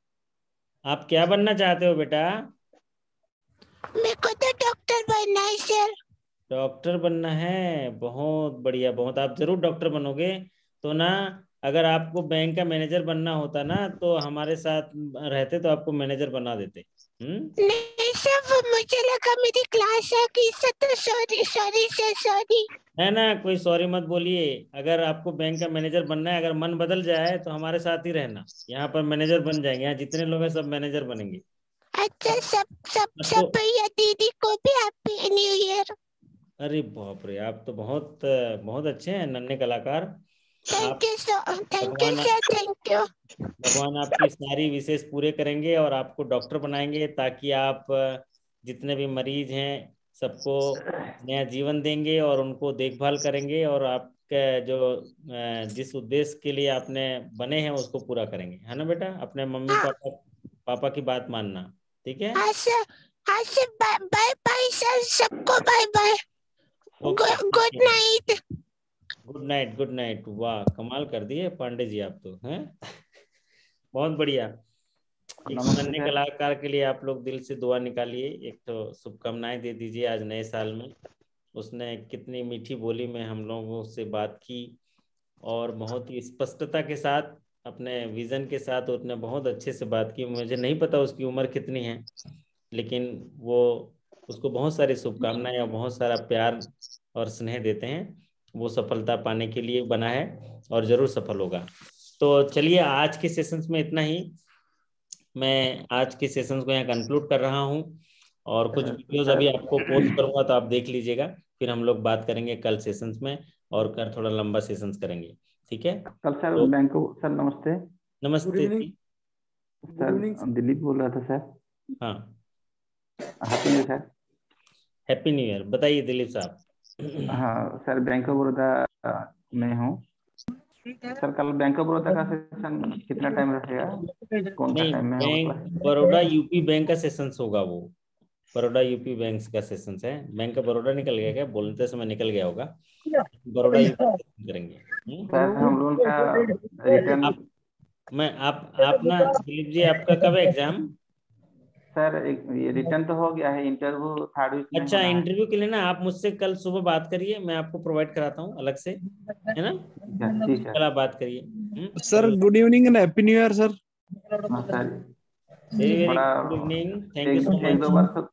आप क्या बनना चाहते हो बेटा? मेरे को तो डॉक्टर बनना है सर। डॉक्टर बनना है, बहुत बढ़िया, बहुत। आप जरूर डॉक्टर बनोगे। तो ना, अगर आपको बैंक का मैनेजर बनना होता ना, तो हमारे साथ रहते तो आपको मैनेजर बना देते। नहीं सर, वो मुझे लगा मेरी क्लास आ गई सर, तो सॉरी सॉरी सर, सॉरी। है ना, कोई सॉरी मत बोलिए। अगर आपको बैंक का मैनेजर बनना है, अगर मन बदल जाए तो हमारे साथ ही रहना, यहाँ पर मैनेजर बन जाएंगे। यहाँ जितने लोग हैं सब मैनेजर बनेंगे। अच्छा, सब सब तो सब भैया दीदी को भी हैप्पी न्यू ईयर। अरे बाप रे, आप तो बहुत बहुत अच्छे हैं नन्हे कलाकार। Thank you sir, thank you भगवान सर, थैंक यू। भगवान आपकी सारी विशेष पूरे करेंगे और आपको डॉक्टर बनाएंगे, ताकि आप जितने भी मरीज हैं सबको नया जीवन देंगे और उनको देखभाल करेंगे, और आपका जो जिस उद्देश्य के लिए आपने बने हैं उसको पूरा करेंगे, है ना बेटा? अपने मम्मी हाँ पापा की बात मानना, ठीक है? हाँ सर, हाँ sir, bye bye bye sir, सबको bye bye, okay, good night. Good night, good night. वाह, कमाल कर दिए पांडे जी आप तो, हैं? बहुत बढ़िया। एक नन्हे कलाकार के लिए आप लोग दिल से दुआ निकालिए, एक तो शुभकामनाएं दे दीजिए आज नए साल में। उसने कितनी मीठी बोली में हम लोगों से बात की और बहुत ही स्पष्टता के साथ अपने विजन के साथ उसने बहुत अच्छे से बात की। मुझे नहीं पता उसकी उम्र कितनी है, लेकिन वो उसको बहुत सारी शुभकामनाएं और बहुत सारा प्यार और स्नेह देते हैं। वो सफलता पाने के लिए बना है और जरूर सफल होगा। तो चलिए, आज के सेशंस में इतना ही। मैं आज के सेशंस को यहाँ कंक्लूड कर रहा हूँ और कुछ वीडियोस अभी आपको पोस्ट करूंगा, तो आप देख लीजिएगा। फिर हम लोग बात करेंगे कल सेशंस में, और कर थोड़ा लंबा सेशंस करेंगे, ठीक है? कल सर तो बैंक को सर नमस्ते। नमस्ते जी। सर दिलीप बोल रहा था सर। हाँ, happy new sir. Happy new year. बताइए दिलीप साहब। हाँ सर, बैंक ऑफ बड़ौदा में हूँ सर। कल बैंक ऑफ बड़ौदा का सेशन कितना टाइम रहेगा, कौन सा नहीं, टाइम में बैंक होगा? बड़ौदा यूपी बैंक का सेशंस होगा वो। बड़ौदा यूपी बैंक का सेशंस है। बैंक का बड़ौदा निकल गया क्या? बोलते समय निकल गया होगा। बड़ौदा यूपी सेशन करेंगे। सर हम लोगों का रिटर्न आप ना दिलीप जी, आपका कब है एग्जाम? सर ये रिटर्न तो हो गया है, इंटरव्यू थर्ड वीक में अच्छा, होना है। इंटरव्यू के लिए ना आप मुझसे कल सुबह बात करिए, मैं आपको प्रोवाइड कराता हूँ अलग से, है ना? ठीक है कल आप बात करिए। Sir good evening and happy new year sir. हाँ सर, वेरी वेरी बड़ा गुड इवनिंग, थैंक यू सो एक दो मच। बार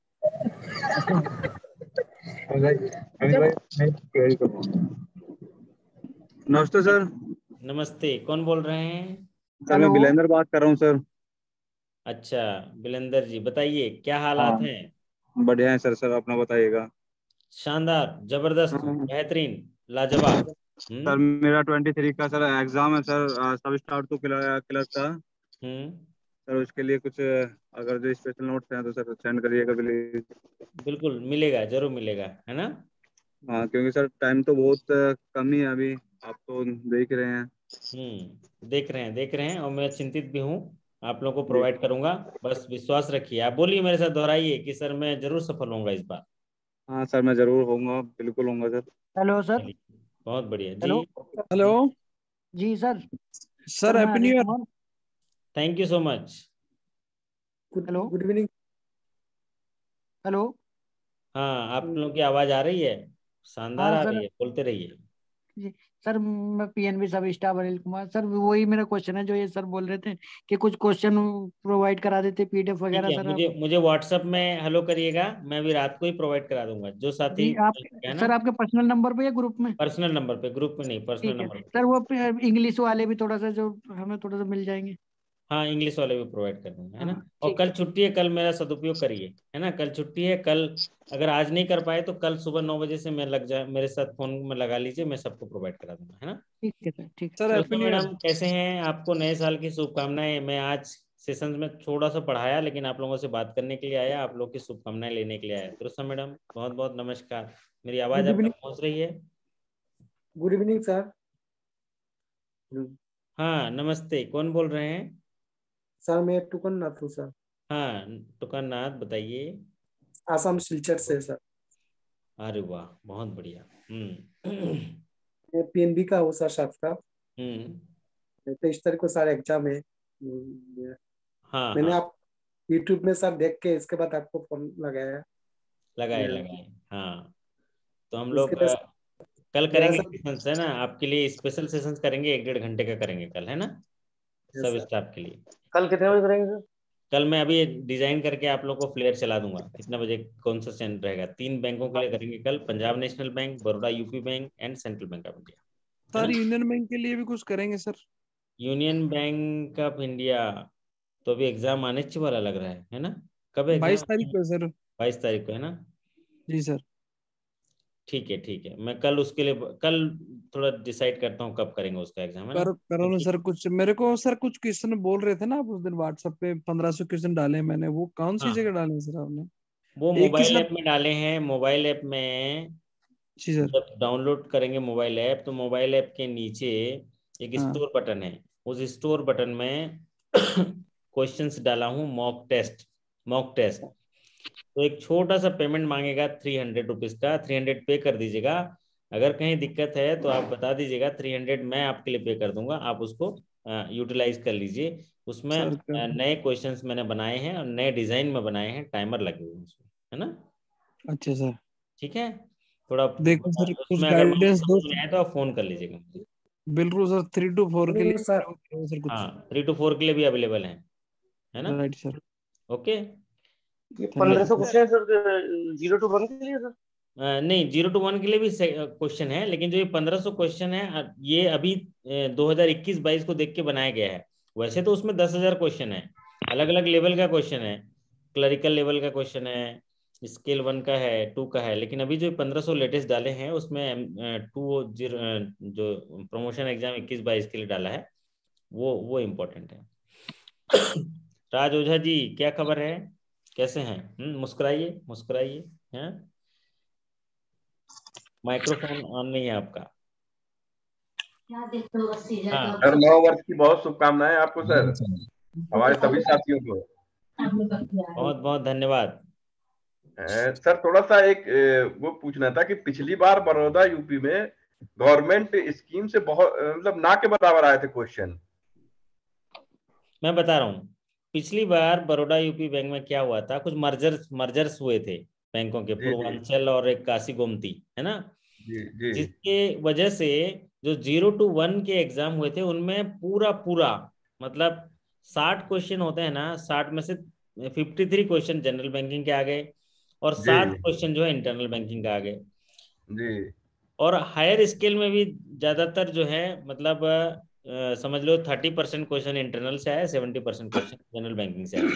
नमस्ते सर। नमस्ते, कौन बोल रहे हैं? सर मैं बिलेंदर बात कर रहा हूँ सर। अच्छा, बिलेंदर जी, बताइए क्या हालात हाँ हैं? बढ़िया है सर। सर अपना बताइएगा। शानदार, जबरदस्त, बेहतरीन, लाजवाब। सर मेरा 23 का सर एग्जाम है सर, सब स्टार्ट तो क्लर्क का। सर उसके लिए कुछ अगर जो स्पेशल नोट्स हैं तो सर सेंड करिएगा प्लीज। बिल्कुल मिलेगा, जरूर मिलेगा, है ना? हाँ क्योंकि सर टाइम तो बहुत कम ही है अभी, आप तो देख रहे हैं। देख रहे हैं, देख रहे हैं, और मैं चिंतित भी हूँ। आप लोगों को जी प्रोवाइड करूंगा, बस विश्वास रखिए। आप बोलिए मेरे साथ, दोहराइए कि सर मैं जरूर सफल होऊंगा इस बार। हाँ सर मैं जरूर होऊंगा, बिल्कुल होऊंगा सर। Hello sir. चलिए, बहुत बढ़िया जी। हेलो हेलो जी सर। सर, मैं happy new Anil year. Kumar. Thank you so much. Hello good evening. Hello. हाँ, आप लोगों की आवाज आ रही है, शानदार हाँ आ रही सर है, बोलते रहिए। जी। सर मैं पीएनबी सब स्टाफ अनिल कुमार सर, वही मेरा क्वेश्चन है जो ये सर बोल रहे थे कि कुछ क्वेश्चन प्रोवाइड करा देते पीडीएफ ठीक वगैरह है, सर आप। मुझे मुझे व्हाट्सएप में हेलो करिएगा, मैं भी रात को ही प्रोवाइड करा दूंगा, जो साथी जी आप है ना। सर आपके पर्सनल नंबर पे या ग्रुप में? पर्सनल नंबर पे, ग्रुप में नहीं, पर्सनल ठीक है नंबर पे। सर, वो इंग्लिश वाले भी थोड़ा सा जो हमें थोड़ा सा मिल जाएंगे। हाँ, इंग्लिश वाले भी प्रोवाइड कर दूंगा, है ना? हाँ और ठीक कल है। छुट्टी है, कल मेरा सदुपयोग करिए, है ना? कल छुट्टी है, कल अगर आज नहीं कर पाए तो कल सुबह 9 बजे से मैं लग जाए, मेरे साथ फोन में लगा लीजिए, मैं सबको प्रोवाइड करा दूंगा, है ना? ठीक है सर, ठीक है। सर हैप्पी तो न्यू ईयर। मैडम कैसे हैं? आपको नए साल की शुभकामनाएं। मैं आज सेशन में थोड़ा सा पढ़ाया, लेकिन आप लोगों से बात करने के लिए आया, आप लोग की शुभकामनाएं लेने के लिए आया। तो मैडम बहुत बहुत नमस्कार। मेरी आवाज गुड आप इवनिंग। तक पहुंच रही है? Good evening sir. हाँ, नमस्ते, कौन बोल रहे हैं? सर मैं टुकन नाथ हूँ सर। हाँ, टुकरनाथ, बताइए। आसाम सिलचर से सर। अरे वाह, बहुत बढ़िया। हम्म। मैं पीएनबी का हूँ सर, साक्षात। हम्म। 23 तारीख को सर एग्जाम है। हाँ मैंने हाँ, आप यूट्यूब में सर देख के इसके बाद आपको फोन लगाया। लगाए मेरा लगाए। हाँ, तो हम इसके लोग लिए कल मेरा करेंगे सर। सेशंस, है ना? आपके लिए स्पेशल सेशंस करेंगे, 1-1.5 घंटे का करेंगे कल, है ना? यस सब सर। स्टाफ के लिए। कल कितने बजे करेंगे सर? कल मैं अभी डिजाइन करके आप लोग को फ्लेयर चला दूंगा, कितना बजे कौन सा सेंड रहेगा। 3 बैंकों के लिए करेंगे कल, Punjab national bank, Baroda UP bank and central bank of India, है सर ना? यूनियन बैंक के लिए भी कुछ करेंगे sir? Union bank of India तो अभी एग्जाम आने वाला लग रहा है ना? कब है 22 एग्जाम? तारीख को है सर। 22 तारीख को है ना? जी सर। ठीक है, मैं कल उसके लिए कल थोड़ा डिसाइड करता हूँ कब करेंगे उसका एग्जाम, है ना? करो ना सर। कुछ मेरे को सर कुछ क्वेश्चन बोल रहे थे ना आप उस दिन व्हाट्सएप पे, 1500 क्वेश्चन डाले मैंने, वो कौन सी हाँ, जगह डाले सर आपने? वो एक मोबाइल किस ऐप में डाले हैं। मोबाइल ऐप में जी सर। जब डाउनलोड करेंगे मोबाइल ऐप, तो मोबाइल ऐप के नीचे एक हाँ स्टोर बटन है। उस स्टोर बटन में क्वेश्चंस डाला हूँ, मॉक टेस्ट। तो एक छोटा सा पेमेंट मांगेगा 300 रुपीज का, 300 पे कर दीजिएगा। अगर कहीं दिक्कत है तो आप बता दीजिएगा, 300 मैं आपके लिए पे कर दूंगा, आप उसको यूटिलाइज कर लीजिए। उसमें सर नए क्वेश्चंस मैंने बनाए हैं और नए डिजाइन में बनाए हैं, टाइमर लगे हुए हैं उसमें, है ना? अच्छा सर। ठीक है, थोड़ा देखो सर कुछ उसमें अगर गाइडेंस दो। समझ में आए तो आप फोन कर लीजिएगा मुझे। बिल्कुल सर, 3 to 4 के लिए सर सर कुछ। हाँ, 3 to 4 के लिए भी अवेलेबल है ना? Right sir. ओके। ये थैंक यू 1500 क्वेश्चन है सर 0 to 1 के लिए सर? नहीं, 0 to 1 के लिए भी क्वेश्चन है, लेकिन जो ये 1500 क्वेश्चन है ये अभी 2021-22 को देख के बनाया गया है। वैसे तो उसमें 10,000 क्वेश्चन है, अलग अलग लेवल का क्वेश्चन है। क्लरिकल लेवल का क्वेश्चन है, स्केल 1 का है, 2 का है, लेकिन अभी जो 1500 लेटेस्ट डाले हैं उसमें 20 जो प्रमोशन एग्जाम 21-22 के लिए डाला है वो इम्पोर्टेंट है। राज ओझा जी, क्या खबर है, कैसे हैं? मुस्कुराइए मुस्कुराइए। हैं, माइक्रोफोन ऑन नहीं है आपका। हाँ, सर 9 वर्ष की बहुत शुभकामनाएं आपको सर, हमारे सभी साथियों को। बहुत बहुत धन्यवाद। सर थोड़ा सा एक वो पूछना था कि पिछली बार बड़ौदा यूपी में गवर्नमेंट स्कीम से बहुत मतलब ना के बराबर आए थे क्वेश्चन। मैं बता रहा हूँ, पिछली बार बड़ौदा यूपी बैंक में क्या हुआ था, कुछ मर्जर्स हुए थे बैंकों के, जी जी पूर्वांचल और एक काशी गोमती, है ना? जी जी जिसके वजह से जो 0 to 1 के एग्जाम हुए थे उनमें पूरा मतलब 60 क्वेश्चन होते हैं ना, 60 में से 53 क्वेश्चन जनरल बैंकिंग के आ गए और जी 7 क्वेश्चन जो है इंटरनल बैंकिंग का आ गए। जी और हायर स्केल में भी ज्यादातर जो है मतलब समझ लो 30% क्वेश्चन इंटरनल से आया, 70% क्वेश्चन जनरल बैंकिंग से आया।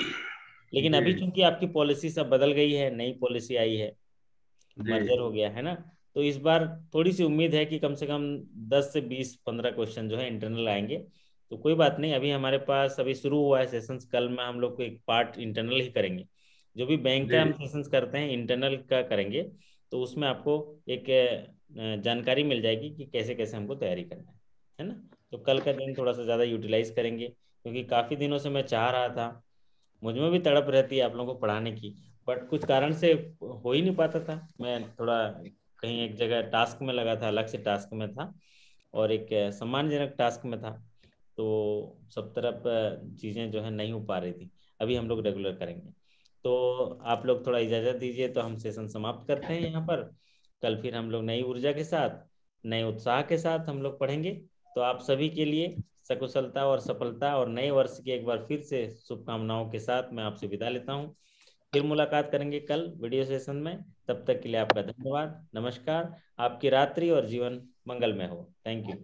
लेकिन जी अभी चूंकि आपकी पॉलिसी सब बदल गई है, नई पॉलिसी आई है, जी मर्जर हो गया है ना, तो इस बार थोड़ी सी उम्मीद है कि कम से कम 10 से 20-15 क्वेश्चन जो है इंटरनल आएंगे। तो कोई बात नहीं, अभी हमारे पास अभी शुरू हुआ है सेशंस, कल में हम लोग को एक पार्ट इंटरनल ही करेंगे। जो भी बैंक का जी हम सेशंस करते हैं इंटरनल का करेंगे, तो उसमें आपको एक जानकारी मिल जाएगी कि कैसे कैसे हमको तैयारी करना है ना? तो कल का दिन थोड़ा सा ज़्यादा यूटिलाइज करेंगे, क्योंकि काफ़ी दिनों से मैं चाह रहा था, मुझ में भी तड़प रहती है आप लोगों को पढ़ाने की, बट कुछ कारण से हो ही नहीं पाता था। मैं थोड़ा कहीं एक जगह टास्क में लगा था, अलग से टास्क में था और एक सम्मानजनक टास्क में था, तो सब तरफ चीज़ें जो है नहीं हो पा रही थी। अभी हम लोग रेगुलर करेंगे, तो आप लोग थोड़ा इजाज़त दीजिए तो हम सेशन समाप्त करते हैं यहाँ पर। कल फिर हम लोग नई ऊर्जा के साथ, नए उत्साह के साथ हम लोग पढ़ेंगे। तो आप सभी के लिए सकुशलता और सफलता और नए वर्ष की एक बार फिर से शुभकामनाओं के साथ मैं आपसे विदा लेता हूँ। फिर मुलाकात करेंगे कल वीडियो सेशन में। तब तक के लिए आपका धन्यवाद, नमस्कार। आपकी रात्रि और जीवन मंगलमय हो। Thank you.